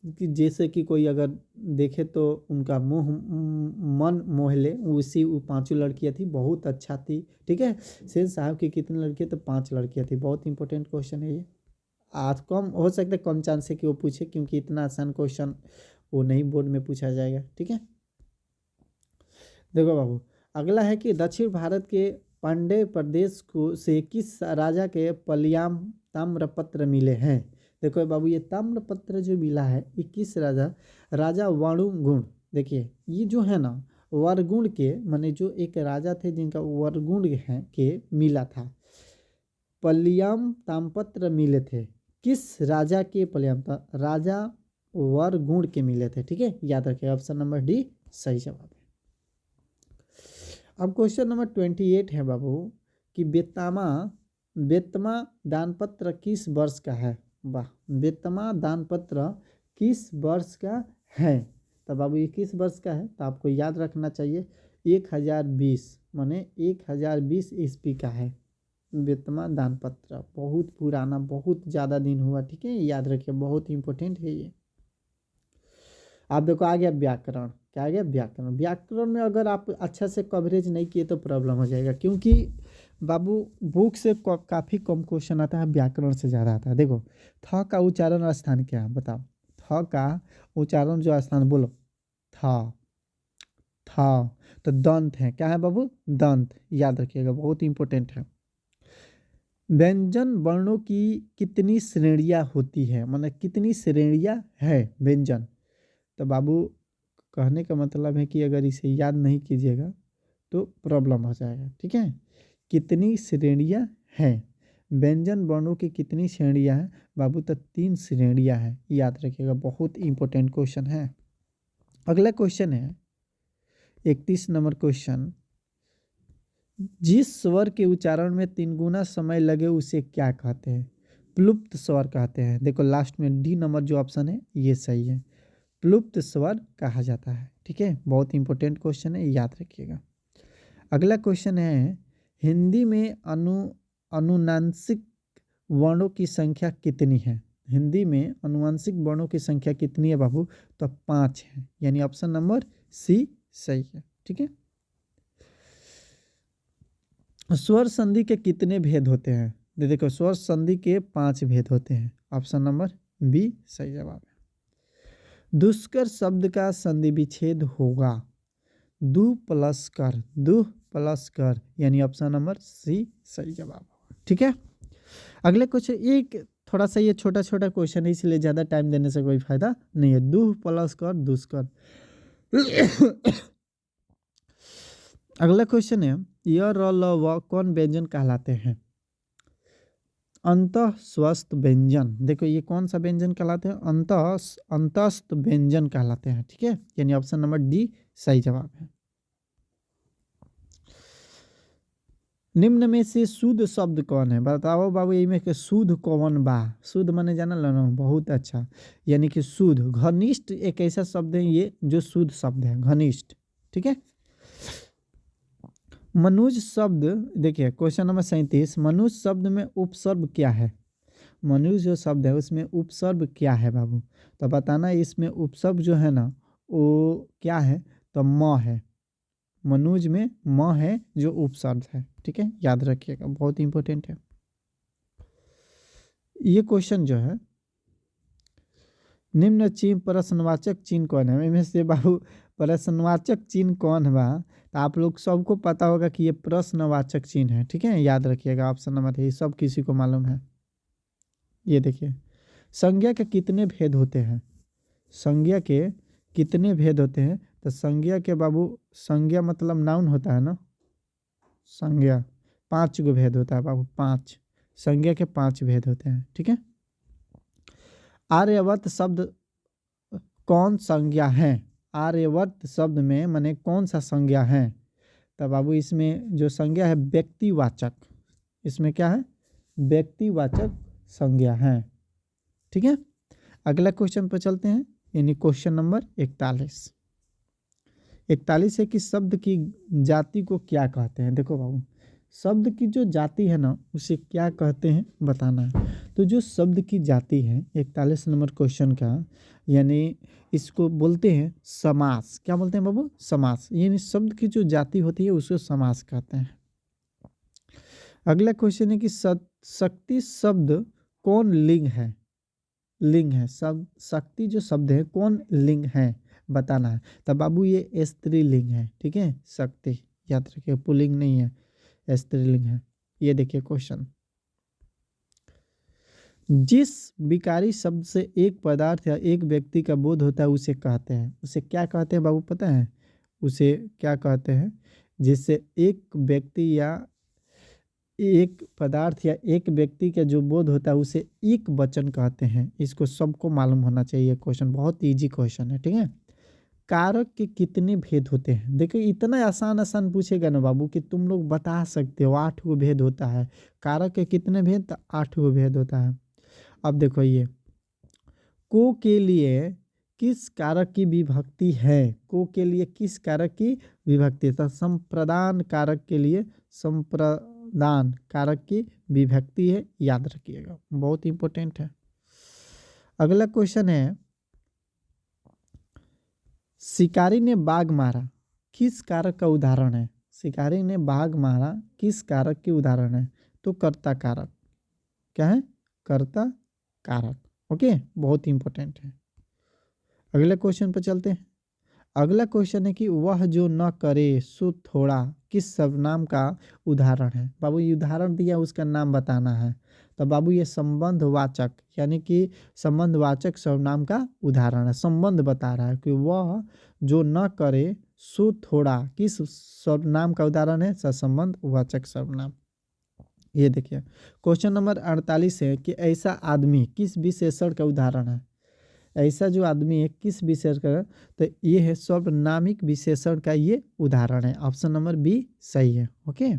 कि जैसे कि कोई अगर देखे तो उनका मन मोह ले, उसी वो 5 लड़कियां थी, बहुत अच्छा थी। ठीक है, सेन साहब की कितनी लड़कियां? तो 5 लड़कियां थी। बहुत इंपॉर्टेंट क्वेश्चन है ये। आज कम हो सकता है, कम चांस है कि वो पूछे, क्योंकि इतना आसान क्वेश्चन वो नहीं बोर्ड में पूछा जाएगा। ठीक है, देखो बाबू, अगला है कि दक्षिण भारत के पांड्य प्रदेश को से किस राजा के पलियाम ताम्रपत्र मिले हैं? देखो बाबू, ये ताम्रपत्र जो मिला है ये किस राजा वरुणगुण। देखिए, ये जो है ना, वरगुण के माने जो एक राजा थे जिनका वरगुण है के मिला था, पलियाम ताम्रपत्र मिले थे। किस राजा के पलियाम? राजा वरगुण के मिले थे। ठीक है, याद रखिए, ऑप्शन नंबर डी सही जवाब है। अब क्वेश्चन नंबर 28 है बाबू कि बेतमा दानपत्र किस वर्ष का है? वाह, बेतमा दानपत्र किस वर्ष का है? तो बाबू ये किस वर्ष का है? तो आपको याद रखना चाहिए 1020 माने 1020 ईस्वी का है बेतमा दानपत्र। बहुत पुराना, बहुत ज़्यादा दिन हुआ। ठीक है, याद रखिए, बहुत इंपॉर्टेंट है ये। आप देखो, आ गया व्याकरण। क्या आ गया? व्याकरण। व्याकरण में अगर आप अच्छा से कवरेज नहीं किए तो प्रॉब्लम हो जाएगा, क्योंकि बाबू बुक से काफ़ी कम क्वेश्चन आता है, व्याकरण से ज़्यादा आता है। देखो, थ का उच्चारण स्थान क्या है? बताओ, थ का उच्चारण जो स्थान, बोलो। थ थ तो दंत है। क्या है बाबू? दंत। याद रखिएगा, बहुत इंपॉर्टेंट है। व्यंजन वर्णों की कितनी श्रेणियाँ होती है? मतलब कितनी श्रेणियाँ है व्यंजन? तो बाबू कहने का मतलब है कि अगर इसे याद नहीं कीजिएगा तो प्रॉब्लम हो जाएगा। ठीक है, कितनी श्रेणियाँ हैं व्यंजन वर्णों की? कितनी श्रेणियाँ हैं बाबू? तो 3 श्रेणियाँ हैं। याद रखिएगा, बहुत इंपॉर्टेंट क्वेश्चन है। अगला क्वेश्चन है 31 नंबर क्वेश्चन, जिस स्वर के उच्चारण में 3 गुना समय लगे उसे क्या कहते हैं? प्लुप्त स्वर कहते हैं। देखो, लास्ट में डी नंबर जो ऑप्शन है ये सही है, प्लुप्त स्वर कहा जाता है। ठीक है, बहुत इंपॉर्टेंट क्वेश्चन है, याद रखिएगा। अगला क्वेश्चन है, हिंदी में अनुनासिक वर्णों की संख्या कितनी है? हिंदी में अनुवांशिक वर्णों की संख्या कितनी है बाबू? तो 5 है, यानी ऑप्शन नंबर सी सही है। ठीक है, स्वर संधि के कितने भेद होते हैं? देखो, स्वर संधि के 5 भेद होते हैं। ऑप्शन नंबर बी सही जवाब है। दुष्कर शब्द का संधि विच्छेद होगा दु प्लस कर, यानी ऑप्शन नंबर सी सही जवाब होगा। ठीक है, अगले क्वेश्चन, एक थोड़ा सा ये छोटा छोटा क्वेश्चन है, इसलिए ज़्यादा टाइम देने से कोई फायदा नहीं है। दु प्लस कर दुष्कर। अगला क्वेश्चन है, य र ल व कौन व्यंजन कहलाते हैं? अंतः स्वस्थ व्यंजन। देखो, ये कौन सा व्यंजन कहलाते हैं? अंतस्थ व्यंजन कहलाते हैं। ठीक है, यानी ऑप्शन नंबर डी सही जवाब है। निम्न में से शुद्ध शब्द कौन है? बताओ बाबू, यही में के शुद्ध कौन बा? शुद्ध माने जाना ना, बहुत अच्छा। यानी कि शुद्ध, घनिष्ठ एक ऐसा शब्द है ये जो शुद्ध शब्द है, घनिष्ठ। ठीक है। मनुज शब्द, देखिए क्वेश्चन नंबर 37, मनुज शब्द में उपसर्ग क्या है? मनुज जो शब्द है उसमें उपसर्ग क्या है बाबू? तो बताना, इसमें उपसर्ग जो है ना वो क्या है? तो म है। मनुज में म है जो उपसर्ग है। ठीक है, याद रखिएगा, बहुत इंपॉर्टेंट है ये क्वेश्चन जो है। निम्न चिन्ह प्रश्नवाचक चिन्ह कौन है? इनमें से बाबू प्रश्नवाचक चिन्ह कौन बा? तो आप लोग सबको पता होगा कि ये प्रश्नवाचक चिन्ह है। ठीक है, याद रखिएगा, ऑप्शन नंबर ये सब किसी को मालूम है। ये देखिए, संज्ञा के कितने भेद होते हैं? संज्ञा के कितने भेद होते हैं? तो संज्ञा के बाबू, संज्ञा मतलब नाउन होता है ना, संज्ञा 5 गो भेद होता है बाबू, 5। संज्ञा के 5 भेद होते हैं। ठीक है। आर्यवर्त शब्द कौन संज्ञा है? आर्यवर्त शब्द में माने कौन सा संज्ञा है? तो बाबू इसमें जो संज्ञा है व्यक्तिवाचक, इसमें क्या है? व्यक्तिवाचक संज्ञा है। ठीक है। अगला क्वेश्चन पर चलते हैं, यानी क्वेश्चन नंबर 41। 41 है कि शब्द की जाति को क्या कहते हैं? देखो बाबू, शब्द की जो जाति है ना उसे क्या कहते हैं बताना है। तो जो शब्द की जाति है 41 नंबर क्वेश्चन का, यानी इसको बोलते हैं समास। क्या बोलते हैं बाबू? समास। यानी शब्द की जो जाति होती है उसको समास कहते हैं। अगला क्वेश्चन है कि शक्ति शब्द कौन लिंग है? लिंग है सब, शक्ति जो शब्द है कौन लिंग है बताना है। तब बाबू ये स्त्रीलिंग है। ठीक है, शक्ति याद रखिए, पुल्लिंग नहीं है, स्त्रीलिंग है। ये देखिए क्वेश्चन, जिस विकारी शब्द से एक पदार्थ या एक व्यक्ति का बोध होता है उसे कहते हैं, उसे क्या कहते हैं बाबू पता है? उसे क्या कहते हैं? जिससे एक व्यक्ति या एक पदार्थ या एक व्यक्ति का जो बोध होता है उसे एक वचन कहते हैं। इसको सबको मालूम होना चाहिए। क्वेश्चन बहुत इजी क्वेश्चन है। ठीक है। कारक के कितने भेद होते हैं? देखिए इतना आसान आसान पूछेगा ना बाबू कि तुम लोग बता सकते हो। 8 गो भेद होता है। कारक के कितने भेद? तो 8 गो भेद होता है। अब देखो ये को के लिए किस कारक की विभक्ति है? को के लिए किस कारक की विभक्ति? तो संप्रदान कारक के लिए संप्रदान कारक की विभक्ति है, याद रखिएगा, बहुत इंपॉर्टेंट है। अगला क्वेश्चन है, शिकारी ने बाघ मारा किस कारक का उदाहरण है? शिकारी ने बाघ मारा किस कारक की उदाहरण है? तो कर्ता कारक। क्या है? कर्ता कारक। ओके, बहुत इंपॉर्टेंट है। अगले क्वेश्चन पर चलते हैं। अगला क्वेश्चन है कि वह जो न करे सो थोड़ा किस सर्वनाम का उदाहरण है? बाबू ये उदाहरण दिया, उसका नाम बताना है। तो बाबू ये संबंधवाचक, यानी कि संबंधवाचक सर्वनाम का उदाहरण है। संबंध बता रहा है कि वह जो न करे सो थोड़ा किस सर्वनाम का उदाहरण है? संबंध वाचक सर्वनाम। ये देखिए क्वेश्चन नंबर 48 है कि ऐसा आदमी किस विशेषण का उदाहरण है? ऐसा जो आदमी है किस विशेषण का? तो ये है सर्वनामिक विशेषण का ये उदाहरण है। ऑप्शन नंबर बी सही है। ओके।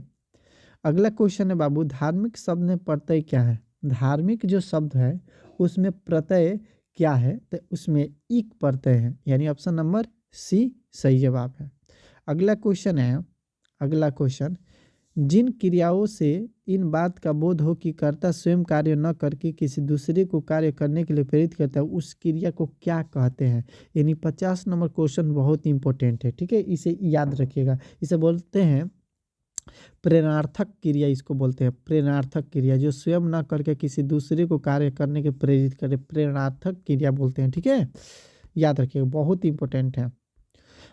अगला क्वेश्चन है बाबू, धार्मिक शब्द में प्रत्यय क्या है? धार्मिक जो शब्द है उसमें प्रत्यय क्या है? तो उसमें इक प्रत्यय है, यानी ऑप्शन नंबर सी सही जवाब है। अगला क्वेश्चन है, अगला क्वेश्चन, जिन क्रियाओं से इन बात का बोध हो कि कर्ता स्वयं कार्य न करके किसी दूसरे को कार्य करने के लिए प्रेरित करता है उस क्रिया को क्या कहते हैं? यानी 50 नंबर क्वेश्चन बहुत इंपॉर्टेंट है। ठीक है, इसे याद रखिएगा। इसे बोलते हैं प्रेरणार्थक क्रिया। इसको बोलते हैं प्रेरणार्थक क्रिया, जो स्वयं न करके किसी दूसरे को कार्य करने के प्रेरित करे, प्रेरणार्थक क्रिया बोलते हैं। ठीक है, याद रखिएगा, बहुत इंपॉर्टेंट है।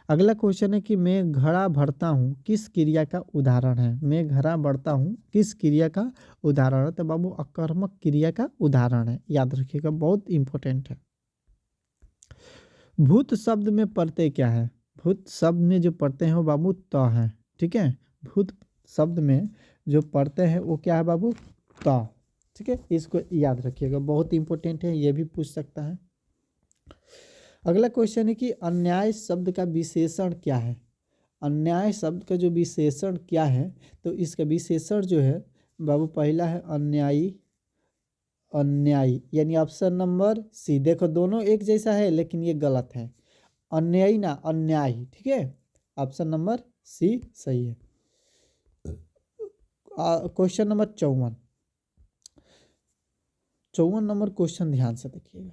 अगला क्वेश्चन है कि मैं घड़ा भरता हूँ किस क्रिया का उदाहरण है? मैं घड़ा भरता हूँ किस क्रिया का उदाहरण है? तो बाबू अकर्मक क्रिया का उदाहरण है, याद रखिएगा, बहुत इंपॉर्टेंट है। भूत शब्द में प्रत्यय क्या है? भूत शब्द में जो प्रत्यय है वो बाबू त है। ठीक है, भूत शब्द में जो प्रत्यय है वो क्या है बाबू? त। ठीक है, इसको याद रखिएगा, बहुत इंपॉर्टेंट है, ये भी पूछ सकता है। अगला क्वेश्चन है कि अन्याय शब्द का विशेषण क्या है? अन्याय शब्द का जो विशेषण क्या है, तो इसका विशेषण जो है बाबू पहला है अन्यायी, अन्यायी यानी ऑप्शन नंबर सी। देखो दोनों एक जैसा है लेकिन ये गलत है, अन्यायी ना अन्यायी, ठीक है। ऑप्शन नंबर सी सही है। क्वेश्चन नंबर 54, 54 नंबर क्वेश्चन ध्यान से देखिएगा।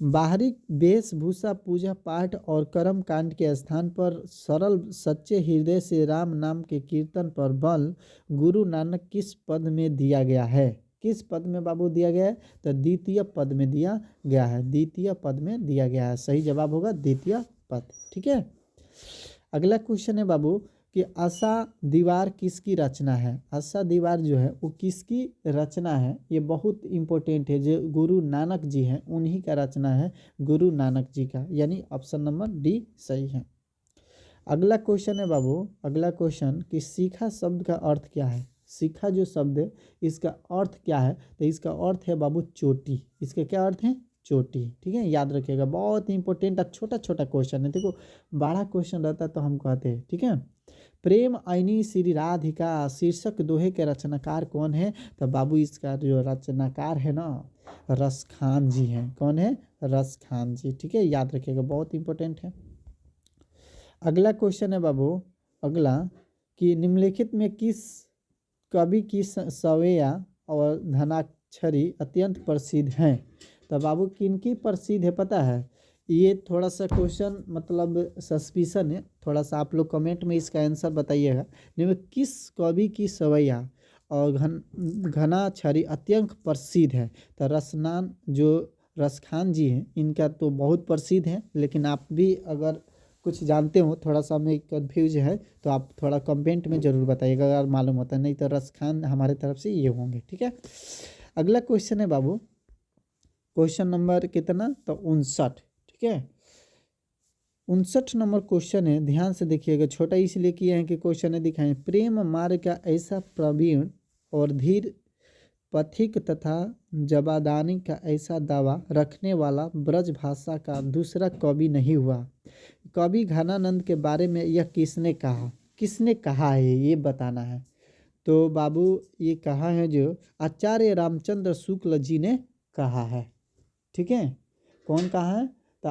बाहरी वेशभूषा पूजा पाठ और कर्म कांड के स्थान पर सरल सच्चे हृदय से राम नाम के कीर्तन पर बल गुरु नानक किस पद में दिया गया है? किस पद में बाबू दिया गया है? तो द्वितीय पद में दिया गया है, द्वितीय पद में दिया गया है। सही जवाब होगा द्वितीय पद, ठीक है। अगला क्वेश्चन है बाबू कि आशा दीवार किसकी रचना है? आशा दीवार जो है वो किसकी रचना है? ये बहुत इंपॉर्टेंट है, जो गुरु नानक जी हैं उन्हीं का रचना है, गुरु नानक जी का, यानी ऑप्शन नंबर डी सही है। अगला क्वेश्चन है बाबू, अगला क्वेश्चन कि सीखा शब्द का अर्थ क्या है? सीखा जो शब्द है इसका अर्थ क्या है? तो इसका अर्थ है बाबू चोटी। इसका क्या अर्थ है? चोटी, ठीक है, याद रखिएगा, बहुत इंपॉर्टेंट छोटा छोटा क्वेश्चन है। देखो बड़ा क्वेश्चन रहता है तो हम कहते हैं, ठीक है। प्रेम आईनी श्री राधिका शीर्षक दोहे के रचनाकार कौन है? तो बाबू इसका जो रचनाकार है ना रस खान जी हैं। कौन है? रस खान जी, ठीक है, याद रखिएगा, बहुत इंपॉर्टेंट है। अगला क्वेश्चन है बाबू, अगला कि निम्नलिखित में किस कवि की सवेया और धनाक्षरी अत्यंत प्रसिद्ध हैं? तो बाबू किनकी प्रसिद्ध है पता है? ये थोड़ा सा क्वेश्चन मतलब सस्पिशन है, थोड़ा सा आप लोग कमेंट में इसका आंसर बताइएगा। निम्न किस कवि की सवैया और घनाक्षरी अत्यंत प्रसिद्ध है? तो रसनान जो रसखान जी हैं इनका तो बहुत प्रसिद्ध है, लेकिन आप भी अगर कुछ जानते हो, थोड़ा सा हमें कंफ्यूज है, तो आप थोड़ा कमेंट में ज़रूर बताइएगा अगर मालूम होता है, नहीं तो रस खान हमारे तरफ से ये होंगे, ठीक है। अगला क्वेश्चन है बाबू, क्वेश्चन नंबर कितना? तो 59, ठीक है, 59 नंबर क्वेश्चन है, ध्यान से देखिएगा, छोटा इसलिए किए हैं कि क्वेश्चन है दिखाएं। प्रेम मार्ग का ऐसा प्रवीण और धीर पथिक तथा जबादानी का ऐसा दावा रखने वाला ब्रज भाषा का दूसरा कवि नहीं हुआ। कवि घनानंद के बारे में यह किसने कहा? किसने कहा है ये बताना है। तो बाबू ये कहा है जो आचार्य रामचंद्र शुक्ल जी ने कहा है, ठीक है। कौन कहा है? तो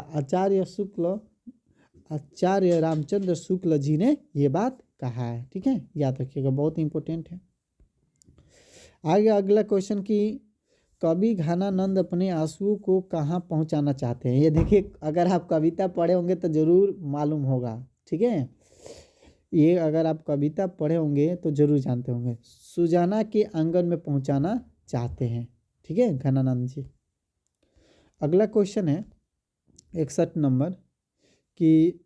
आचार्य रामचंद्र शुक्ल जी ने ये बात कहा है, ठीक है, याद रखिएगा, बहुत इंपॉर्टेंट है। आगे अगला क्वेश्चन कि कवि घनानंद अपने आंसुओं को कहाँ पहुँचाना चाहते हैं? ये देखिए, अगर आप कविता पढ़े होंगे तो ज़रूर मालूम होगा, ठीक है, ये अगर आप कविता पढ़े होंगे तो ज़रूर जानते होंगे। सुजाना के आंगन में पहुँचाना चाहते हैं, ठीक है, घनानंद जी। अगला क्वेश्चन है 61 नंबर कि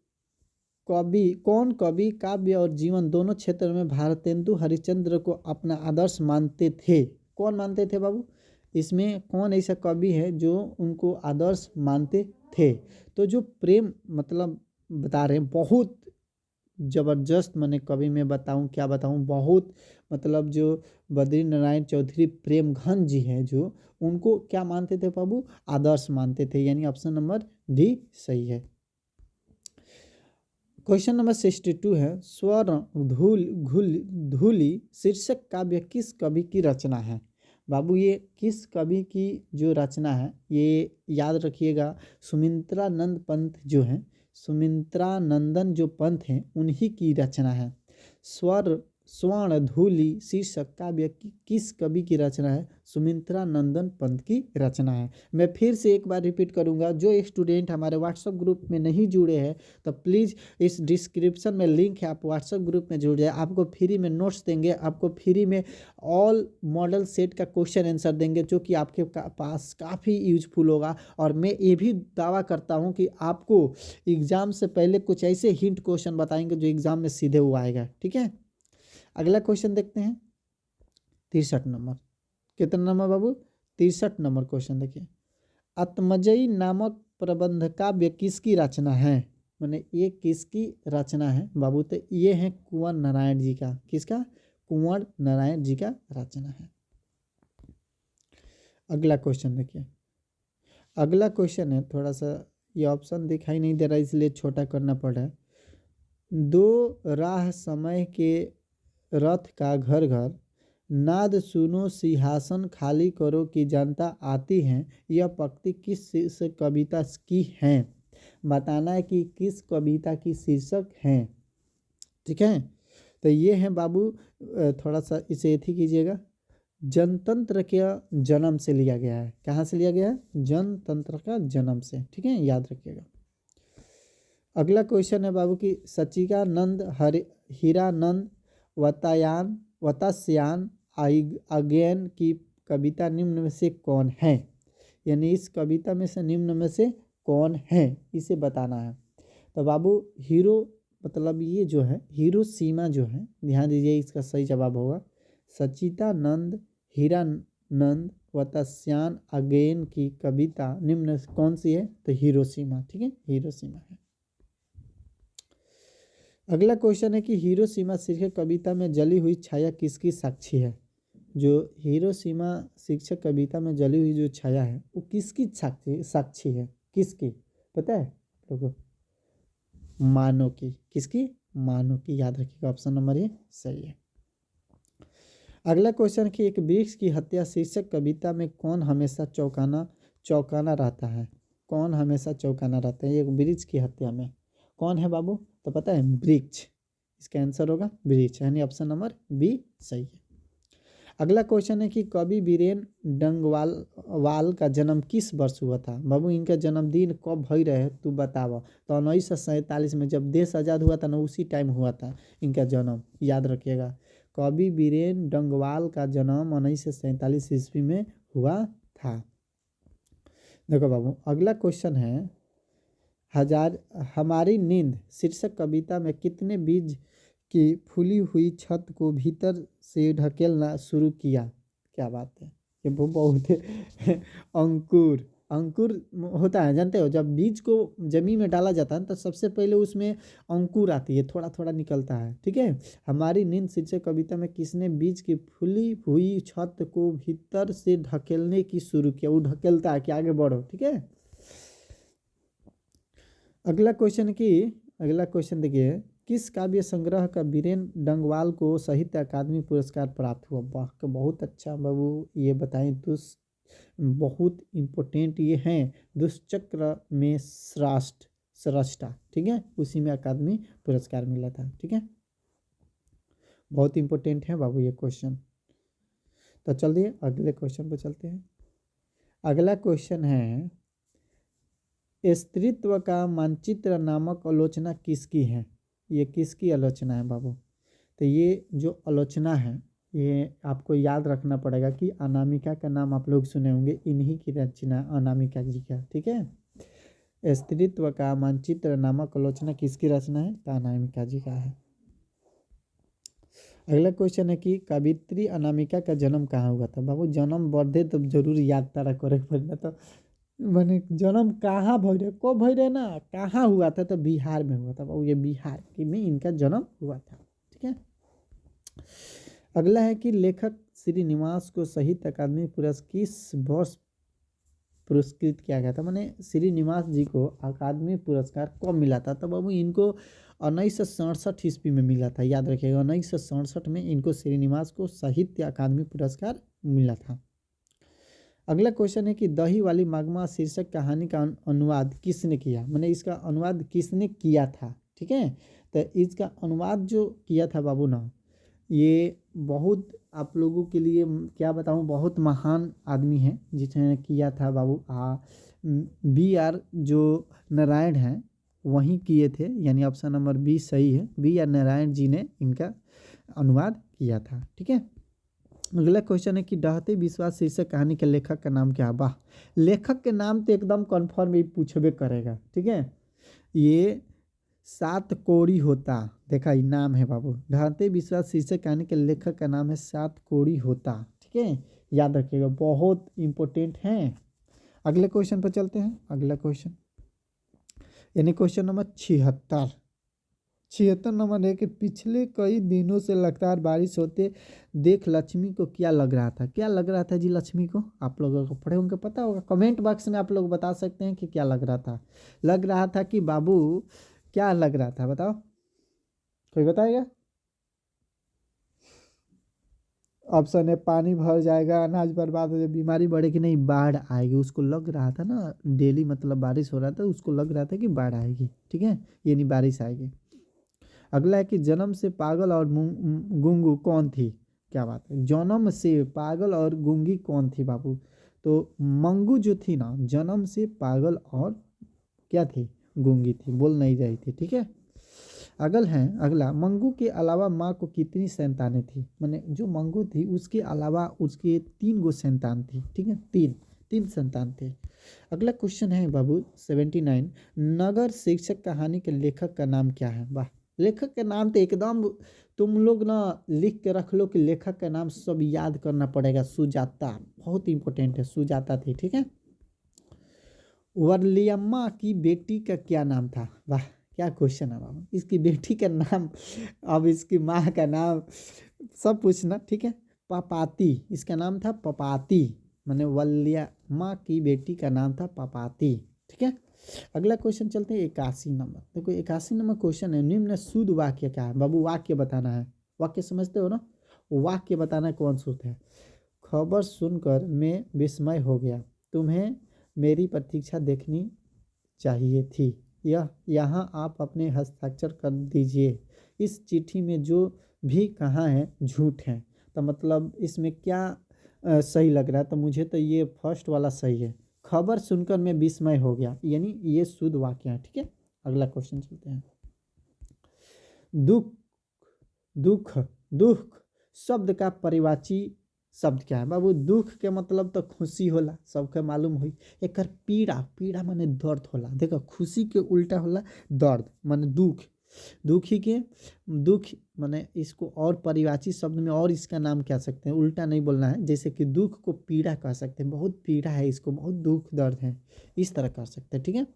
कौन कवि काव्य और जीवन दोनों क्षेत्र में भारतेंदु हरिश्चंद्र को अपना आदर्श मानते थे? कौन मानते थे बाबू? इसमें कौन ऐसा कवि है जो उनको आदर्श मानते थे? तो जो प्रेम मतलब बता रहे हैं, बहुत ज़बरदस्त, मैंने कवि में बताऊं क्या बताऊं, बहुत मतलब जो बद्री नारायण चौधरी प्रेम घन जी हैं जो उनको क्या मानते थे बाबू? आदर्श मानते थे, यानी ऑप्शन नंबर डी सही है। क्वेश्चन नंबर 62 है, स्वर धूली शीर्षक काव्य किस कवि की रचना है? बाबू ये किस कवि की जो रचना है ये याद रखिएगा, सुमित्रानंद पंत जो हैं, सुमित्रानंदन जो पंत हैं उन्हीं की रचना है। स्वर्ण धूलि शीर्षक काव्य किस कवि की रचना है? सुमित्रानंदन पंत की रचना है। मैं फिर से एक बार रिपीट करूंगा, जो स्टूडेंट हमारे व्हाट्सएप ग्रुप में नहीं जुड़े हैं तो प्लीज़ इस डिस्क्रिप्शन में लिंक है, आप व्हाट्सएप ग्रुप में जुड़ जाए, आपको फ्री में नोट्स देंगे, आपको फ्री में ऑल मॉडल सेट का क्वेश्चन आंसर देंगे जो कि आपके पास काफ़ी यूजफुल होगा। और मैं ये भी दावा करता हूँ कि आपको एग्ज़ाम से पहले कुछ ऐसे हिंट क्वेश्चन बताएंगे जो एग्ज़ाम में सीधे हुआ आएगा, ठीक है। अगला क्वेश्चन देखते हैं 63 नंबर, कितना नंबर बाबू? 63 नंबर क्वेश्चन देखिए, आत्मजयी नामक प्रबंध काव्य किसकी रचना है? मैंने ये किसकी रचना है बाबू? तो ये है कुंवर नारायण जी का। किसका? कुंवर नारायण जी का रचना है। अगला क्वेश्चन देखिए, अगला क्वेश्चन है, थोड़ा सा ये ऑप्शन दिखाई नहीं दे रहा इसलिए छोटा करना पड़ रहा है। दो राह समय के रथ का घर घर, नाद सुनो सिंहासन खाली करो कि जनता आती है। यह पंक्ति किस शीर्षक कविता की है? बताना है कि किस कविता की शीर्षक है। ठीक है, तो ये है बाबू, थोड़ा सा इसे एथी कीजिएगा। जनतंत्र के जन्म से लिया गया है। कहाँ से लिया गया है? जनतंत्र का जन्म से। ठीक है, याद रखिएगा। अगला क्वेश्चन है बाबू की सचिकानंद हीरानंद वतास्यान अगेन की कविता निम्न में से कौन है? यानी इस कविता में से निम्न में से कौन है, इसे बताना है। तो बाबू हीरो मतलब ये जो है हिरोशिमा जो है, ध्यान दीजिए, इसका सही जवाब होगा सचितानंद हीरानंद वतास्यान अगेन की कविता निम्न कौन सी है? तो हिरोशिमा। ठीक है, हिरोशिमा है। अगला क्वेश्चन है कि हिरोशिमा शीर्षक कविता में जली हुई छाया किसकी साक्षी है? जो हिरोशिमा शीर्षक कविता में जली हुई जो छाया है वो किसकी साक्षी है? किसकी पता है लोगों? मानव की। किसकी? मानव की। याद रखिएगा, ऑप्शन नंबर ए सही है। अगला क्वेश्चन कि एक वृक्ष की हत्या शीर्षक कविता में कौन हमेशा चौकाना रहता है? कौन हमेशा चौकाना रहता है एक वृक्ष की हत्या में? कौन है बाबू? तो पता है, वृक्ष। इसका आंसर होगा वृक्ष, यानी ऑप्शन नंबर बी सही है। अगला क्वेश्चन है कि कवि बीरेन डंगवाल का जन्म किस वर्ष हुआ था? बाबू इनका जन्मदिन कब भई रहे तू बतावा। तो 1947 में जब देश आज़ाद हुआ था ना, उसी टाइम हुआ था इनका जन्म। याद रखिएगा, कवि बीरेन डंगवाल का जन्म 1947 ईस्वी में हुआ था। देखो बाबू, अगला क्वेश्चन है हमारी नींद शीर्षक कविता में कितने बीज की फूली हुई छत को भीतर से ढकेलना शुरू किया? क्या बात है, ये बहुत अंकुर अंकुर होता है, जानते हो? जब बीज को जमीन में डाला जाता है तो सबसे पहले उसमें अंकुर आती है, थोड़ा थोड़ा निकलता है। ठीक है, हमारी नींद शीर्षक कविता में किसने बीज की फूली हुई छत को भीतर से ढकेलने की शुरू किया? वो ढकेलता है कि आगे बढ़ो। ठीक है, अगला क्वेश्चन देखिए, किस काव्य संग्रह का बीरेन डंगवाल को साहित्य अकादमी पुरस्कार प्राप्त हुआ? वाह, बहुत अच्छा बाबू, ये बताएं। बहुत इम्पोर्टेंट ये हैं, दुष्चक्र में श्रेष्ठा। ठीक है, उसी में अकादमी पुरस्कार मिला था। ठीक है, बहुत इम्पोर्टेंट है बाबू ये क्वेश्चन। तो चलिए अगले क्वेश्चन पर चलते हैं। अगला क्वेश्चन है स्त्रीत्व का मानचित्र नामक आलोचना किसकी है? ये किसकी आलोचना है बाबू? तो ये जो आलोचना है ये आपको याद रखना पड़ेगा कि अनामिका का नाम आप लोग सुने होंगे, इन्हीं की रचना अनामिका जी का। ठीक है, स्त्रीत्व का मानचित्र नामक आलोचना किसकी रचना है? तो अनामिका जी का है। अगला क्वेश्चन है कि कवित्री अनामिका का जन्म कहाँ हुआ था? बाबू जन्म बढ़े तो जरूर याद तारा करे पड़ना, तो मैंने जन्म कहाँ भई रहे, कब भई रहे ना, कहाँ हुआ था? तो बिहार में हुआ था बाबू, ये बिहार में इनका जन्म हुआ था। ठीक है, अगला है कि लेखक श्रीनिवास को साहित्य अकादमी पुरस्कार किस वर्ष पुरस्कृत किया गया था? मैंने श्रीनिवास जी को अकादमी पुरस्कार कब मिला था? तो बाबू इनको 1967 ईस्वी में मिला था। याद रखिएगा, 1967 में इनको श्रीनिवास को साहित्य अकादमी पुरस्कार मिला था। अगला क्वेश्चन है कि दही वाली मागमा शीर्षक कहानी का अनुवाद किसने किया? मैंने इसका अनुवाद किसने किया था? ठीक है, तो इसका अनुवाद जो किया था बाबू ना, ये बहुत आप लोगों के लिए क्या बताऊं, बहुत महान आदमी है जिसने किया था बाबू। BR जो नारायण हैं वहीं किए थे, यानी ऑप्शन नंबर बी सही है। BR नारायण जी ने इनका अनुवाद किया था। ठीक है, अगला क्वेश्चन है कि डहते विश्वास शीर्षक कहानी के लेखक का नाम क्या है? वाह, लेखक के नाम तो एकदम कन्फर्म ही पूछबे करेगा। ठीक है, ये सात कोड़ी होता, देखा ये नाम है बाबू, डहते विश्वास शीर्षक कहानी के लेखक का नाम है सात कोड़ी होता। ठीक है, याद रखिएगा, बहुत इंपॉर्टेंट है। अगले क्वेश्चन पर चलते हैं। अगला क्वेश्चन यानी क्वेश्चन नंबर 76 नंबर है कि पिछले कई दिनों से लगातार बारिश होते देख लक्ष्मी को क्या लग रहा था? क्या लग रहा था जी लक्ष्मी को? आप लोगों को पढ़े होंगे, पता होगा, कमेंट बॉक्स में आप लोग बता सकते हैं कि क्या लग रहा था। लग रहा था कि बाबू क्या लग रहा था, बताओ। कोई बताएगा? ऑप्शन है पानी भर जाएगा, अनाज बर्बाद हो जाए, बीमारी बढ़ेगी, नहीं बाढ़ आएगी। उसको लग रहा था ना डेली मतलब बारिश हो रहा था, उसको लग रहा था कि बाढ़ आएगी, ठीक है, ये नहीं बारिश आएगी। अगला है कि जन्म से पागल और गूंगू कौन थी? क्या बात है, जन्म से पागल और गूंगी कौन थी बाबू? तो मंगू जो थी ना, जन्म से पागल और क्या थी? गूंगी थी, बोल नहीं रही थी, ठीक है। अगला, मंगू के अलावा माँ को कितनी संतानें थी? माने जो मंगू थी उसके अलावा उसके 3 गो संतान थी, ठीक है, तीन तीन संतान थे। अगला क्वेश्चन है बाबू 79, नगर शिक्षक कहानी के लेखक का नाम क्या है? वाह, लेखक का नाम तो एकदम तुम लोग ना लिख के रख लो कि लेखक का नाम सब याद करना पड़ेगा। सुजाता, बहुत इंपॉर्टेंट है, सुजाता थी, ठीक है। वर्लियम्मा की बेटी का क्या नाम था? वाह, क्या क्वेश्चन है बाबा, इसकी बेटी का नाम, अब इसकी माँ का नाम सब पूछना, ठीक है। पपाती, इसका नाम था पपाती, माने वल्लियम्मा की बेटी का नाम था पपाती, ठीक है। अगला क्वेश्चन चलते हैं 81 नंबर। देखो 81 नंबर क्वेश्चन है, निम्न शुद्ध वाक्य क्या है? बाबू वाक्य बताना है, वाक्य समझते हो ना, वाक्य बताना है, कौन शुद्ध है? खबर सुनकर मैं विस्मय हो गया, तुम्हें मेरी प्रतीक्षा देखनी चाहिए थी, यह यहाँ आप अपने हस्ताक्षर कर दीजिए, इस चिट्ठी में जो भी कहा है झूठ है। तो मतलब इसमें क्या सही लग रहा है? तो मुझे तो ये फर्स्ट वाला सही है, खबर सुनकर मैं विस्मय हो गया, यानी ये शुद्ध वाक्य है, ठीक है। अगला क्वेश्चन चलते हैं। दुख दुख दुख शब्द का परिवाची शब्द क्या है? बाबू दुख के मतलब तो खुशी होला, सबके मालूम हुई। एक पीड़ा, पीड़ा माने दर्द होला, देखो खुशी के उल्टा होला दर्द, माने दुख। दुखी के दुख माने इसको और परिवाची शब्द में और इसका नाम कह सकते हैं, उल्टा नहीं बोलना है, जैसे कि दुख को पीड़ा कह सकते हैं, बहुत पीड़ा है इसको, बहुत दुख दर्द है, इस तरह कर सकते हैं, ठीक है।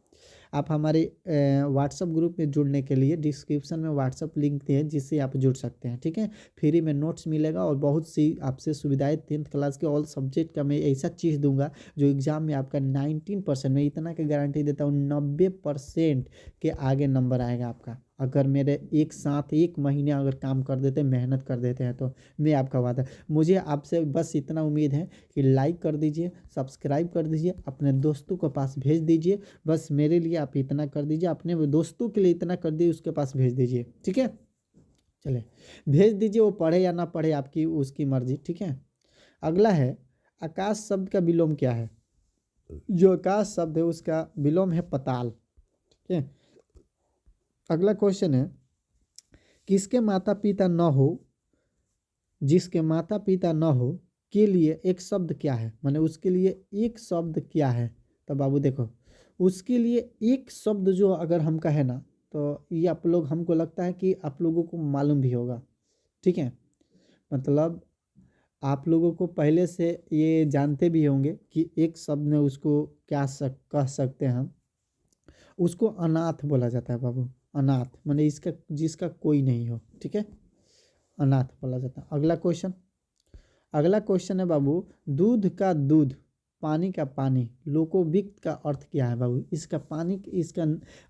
आप हमारे व्हाट्सअप ग्रुप में जुड़ने के लिए डिस्क्रिप्शन में व्हाट्सअप लिंक दिए हैं, जिससे आप जुड़ सकते हैं, ठीक है। फ्री में नोट्स मिलेगा और बहुत सी आपसे सुविधाएं, 10th क्लास के ऑल सब्जेक्ट का मैं ऐसा चीज़ दूंगा जो एग्जाम में आपका 19%, मैं इतना की गारंटी देता हूँ 90% के आगे नंबर आएगा आपका, अगर मेरे एक साथ एक महीने अगर काम कर देते हैं, मेहनत कर देते हैं, तो मैं आपका वादा, मुझे आपसे बस इतना उम्मीद है कि लाइक कर दीजिए, सब्सक्राइब कर दीजिए, अपने दोस्तों के पास भेज दीजिए, बस मेरे लिए आप इतना कर दीजिए, अपने दोस्तों के लिए इतना कर दीजिए, उसके पास भेज दीजिए, ठीक है। चले भेज दीजिए, वो पढ़े या ना पढ़े आपकी उसकी मर्जी, ठीक है। अगला है, आकाश शब्द का विलोम क्या है? जो आकाश शब्द है उसका विलोम है पताल, ठीक है। अगला क्वेश्चन है, किसके माता पिता न हो, जिसके माता पिता न हो के लिए एक शब्द क्या है? माने उसके लिए एक शब्द क्या है? तो बाबू देखो, उसके लिए एक शब्द जो अगर हम कहें ना, तो ये आप लोग, हमको लगता है कि आप लोगों को मालूम भी होगा, ठीक है। मतलब आप लोगों को पहले से ये जानते भी होंगे कि एक शब्द में उसको क्या कह सकते हैं हम, उसको अनाथ बोला जाता है बाबू, अनाथ माने इसका जिसका कोई नहीं हो, ठीक है, अनाथ बोला जाता है। अगला क्वेश्चन है बाबू, दूध का दूध, पानी का पानी, लोकोविक्त का अर्थ क्या है बाबू? इसका पानी, इसका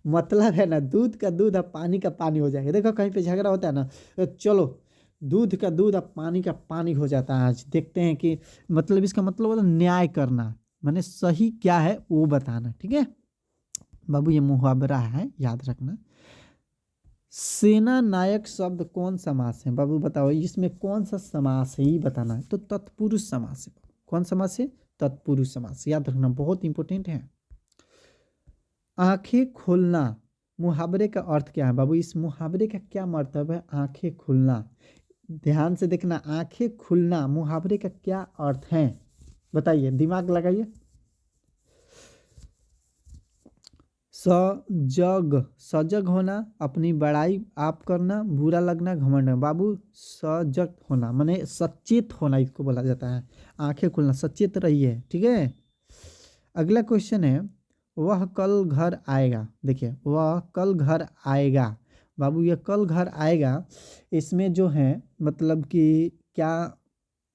मतलब है ना, दूध का दूध अब पानी का पानी हो जाएगा। देखो कहीं पे झगड़ा होता है ना, तो चलो दूध का दूध अब पानी का पानी हो जाता है। आज देखते हैं कि मतलब इसका मतलब होता है न्याय करना, माने सही क्या है वो बताना, ठीक है बाबू, ये मुहावरा है, याद रखना। सेना नायक शब्द कौन समास है? बाबू बताओ इसमें कौन सा समास है, ये बताना है। तो तत्पुरुष समास है। कौन समास है? तत्पुरुष समास, याद रखना, बहुत इंपॉर्टेंट है। आंखें खोलना मुहावरे का अर्थ क्या है बाबू? इस मुहावरे का क्या मतलब है, आंखें खुलना? ध्यान से देखना, आंखें खुलना मुहावरे का क्या अर्थ है, बताइए, दिमाग लगाइए। सजग, सजग होना, अपनी बड़ाई आप करना, बुरा लगना, घमंड। बाबू सजग होना माने सचेत होना, इसको बोला जाता है, आंखें खुलना, सचेत रहिए, ठीक है। अगला क्वेश्चन है, वह कल घर आएगा। देखिए वह कल घर आएगा, बाबू ये कल घर आएगा, इसमें जो है मतलब कि क्या,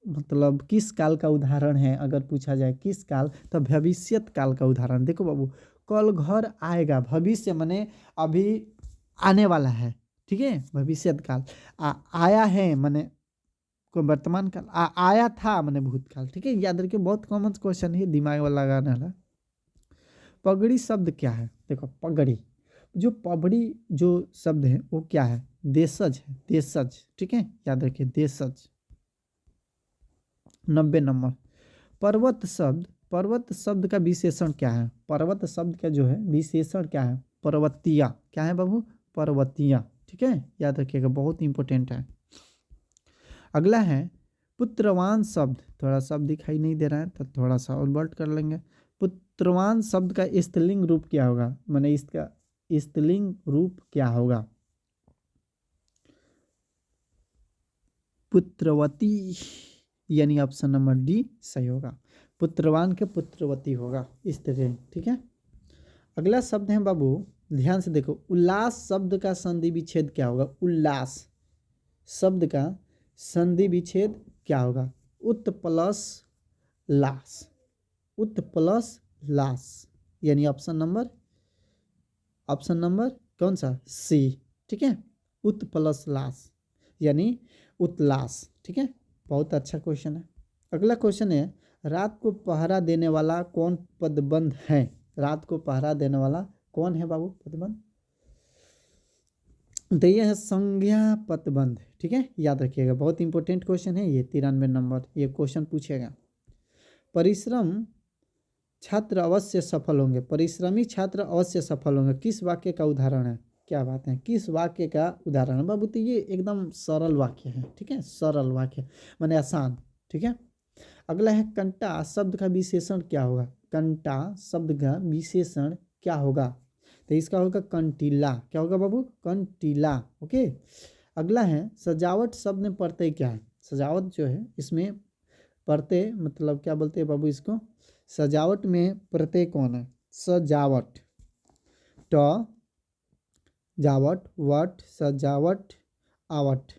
मतलब किस काल का उदाहरण है? अगर पूछा जाए किस काल, तो भविष्यत काल का उदाहरण। देखो बाबू, कल घर आएगा, भविष्य माने अभी आने वाला है, ठीक है, भविष्यत काल। आया है माने को वर्तमान काल, आया था माने भूतकाल। ठीक है, याद रखिए, बहुत कॉमन क्वेश्चन है, दिमाग वाला लगाने वाला। पगड़ी शब्द क्या है? देखो पगड़ी, जो पगड़ी जो शब्द है वो क्या है? देशज है, देशज। ठीक है, याद रखिए देशज। 90 नंबर। पर्वत शब्द, पर्वत शब्द का विशेषण क्या है? पर्वत शब्द का जो है विशेषण क्या है? पर्वतीय। क्या है बाबू? पर्वतीय। ठीक है, याद रखिएगा, बहुत इंपॉर्टेंट है। अगला है पुत्रवान शब्द। थोड़ा शब्द दिखाई नहीं दे रहा है तो थोड़ा सा और वर्ड कर लेंगे। पुत्रवान शब्द का स्त्रीलिंग रूप क्या होगा? माने इसका स्त्रीलिंग रूप क्या होगा? पुत्रवती, यानी ऑप्शन नंबर डी सही होगा। पुत्रवान के पुत्रवती होगा स्त्रीलिंग। ठीक है, अगला शब्द है बाबू, ध्यान से देखो, उल्लास शब्द का संधि विच्छेद क्या होगा? उल्लास शब्द का संधि विच्छेद क्या होगा? उत प्लस लास, उत प्लस लास, यानी ऑप्शन नंबर कौन सा? सी। ठीक है, उत प्लस लास यानी उतलास। ठीक है, बहुत अच्छा क्वेश्चन है। अगला क्वेश्चन है, रात को पहरा देने वाला कौन पदबंध है? रात को पहरा देने वाला कौन है बाबू पदबंध? तो ये है संज्ञा पदबंध। ठीक है, याद रखिएगा, बहुत इंपॉर्टेंट क्वेश्चन है ये। 93 नंबर ये क्वेश्चन पूछेगा। परिश्रम छात्र अवश्य सफल होंगे, परिश्रमी छात्र अवश्य सफल होंगे, किस वाक्य का उदाहरण है? क्या बात है, किस वाक्य का उदाहरण है बाबू? तो ये एकदम सरल वाक्य है। ठीक है, सरल वाक्य माने आसान। ठीक है, अगला है कंटा शब्द का विशेषण क्या होगा? कंटा शब्द का विशेषण क्या होगा? तो इसका होगा कंटीला। क्या होगा बाबू? कंटीला। ओके, अगला है सजावट शब्द में प्रत्यय क्या है? सजावट जो है इसमें प्रत्यय मतलब क्या बोलते हैं बाबू इसको? सजावट में प्रत्यय कौन है? सजावट, ट जावट, वट, सजावट, आवट।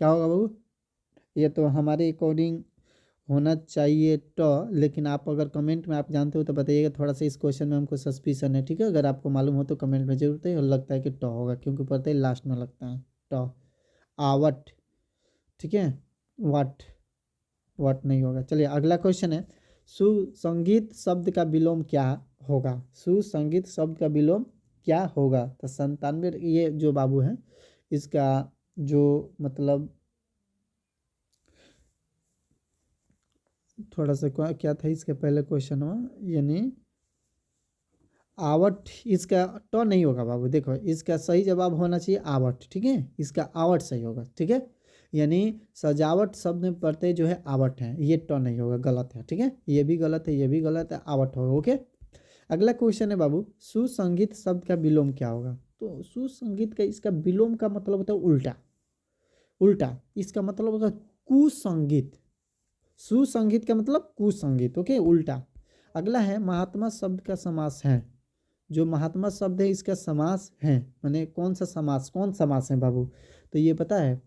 क्या होगा बाबू? ये तो हमारे अकॉर्डिंग होना चाहिए ट, लेकिन आप अगर कमेंट में आप जानते हो तो बताइएगा। थोड़ा सा इस क्वेश्चन में हमको सस्पिशन है। ठीक है, अगर आपको मालूम हो तो कमेंट में जरूर बताइए। लगता है कि ट होगा क्योंकि प्रत्यय लास्ट में लगता है। ट, आवट। ठीक है, वट, वट नहीं होगा। चलिए अगला क्वेश्चन है, सुसंगीत शब्द का विलोम क्या होगा? सुसंगीत शब्द का विलोम क्या होगा? तो 97 ये जो बाबू है इसका जो मतलब थोड़ा सा क्या था इसके पहले क्वेश्चन में, यानी आवट, इसका ट नहीं होगा बाबू। देखो इसका सही जवाब होना चाहिए आवट। ठीक है, इसका आवट सही होगा। ठीक है, यानी सजावट शब्द में प्रत्यय जो है आवट है, ये ट नहीं होगा, गलत है। ठीक है, ये भी गलत है, ये भी गलत है, आवट होगा। ओके, अगला क्वेश्चन है बाबू, सुसंगीत शब्द का विलोम क्या होगा? तो सुसंगीत का इसका विलोम का मतलब होता है उल्टा, उल्टा। इसका मतलब होगा कुसंगीत। सुसंगीत का मतलब कुसंगीत। ओके, उल्टा। अगला है महात्मा शब्द का समास है। जो महात्मा शब्द है इसका समास है, माने कौन सा समास? कौन समास है बाबू? तो ये पता है,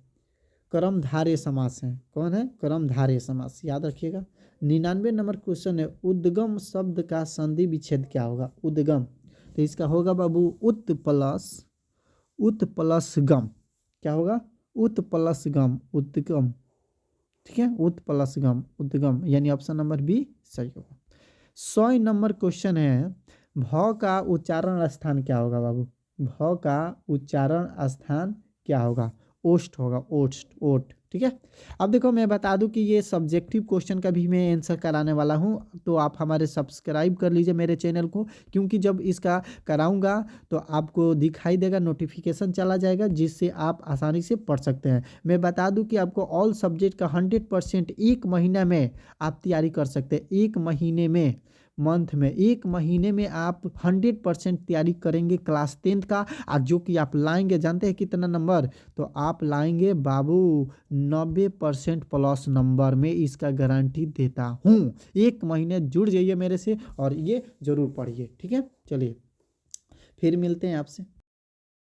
कर्मधारय समास है। कौन है? कर्मधारय समास, याद रखिएगा। 99 नंबर क्वेश्चन है, उद्गम शब्द का संधि विच्छेद क्या होगा? उद्गम, तो इसका होगा बाबू उत प्लस गम। क्या होगा? उत प्लस गम, उद्गम। ठीक है, उत प्लस गम, उद्गम, यानी ऑप्शन नंबर बी सही होगा। 100 नंबर क्वेश्चन है, भ का उच्चारण स्थान क्या होगा बाबू? भ का उच्चारण स्थान क्या होगा? ओस्ट होगा, ओस्ट, ओट। ठीक है, अब देखो मैं बता दूं कि ये सब्जेक्टिव क्वेश्चन का भी मैं आंसर कराने वाला हूं, तो आप हमारे सब्सक्राइब कर लीजिए मेरे चैनल को, क्योंकि जब इसका कराऊंगा तो आपको दिखाई देगा, नोटिफिकेशन चला जाएगा, जिससे आप आसानी से पढ़ सकते हैं। मैं बता दूं कि आपको ऑल सब्जेक्ट का 100% एक महीना में आप तैयारी कर सकते हैं। एक महीने में, मंथ में, एक महीने में आप 100% तैयारी करेंगे क्लास 10 का। और जो कि आप लाएंगे, जानते हैं कितना नंबर? तो आप लाएंगे बाबू 90% प्लस नंबर में, इसका गारंटी देता हूँ। एक महीने जुड़ जाइए मेरे से और ये जरूर पढ़िए। ठीक है, चलिए फिर मिलते हैं आपसे।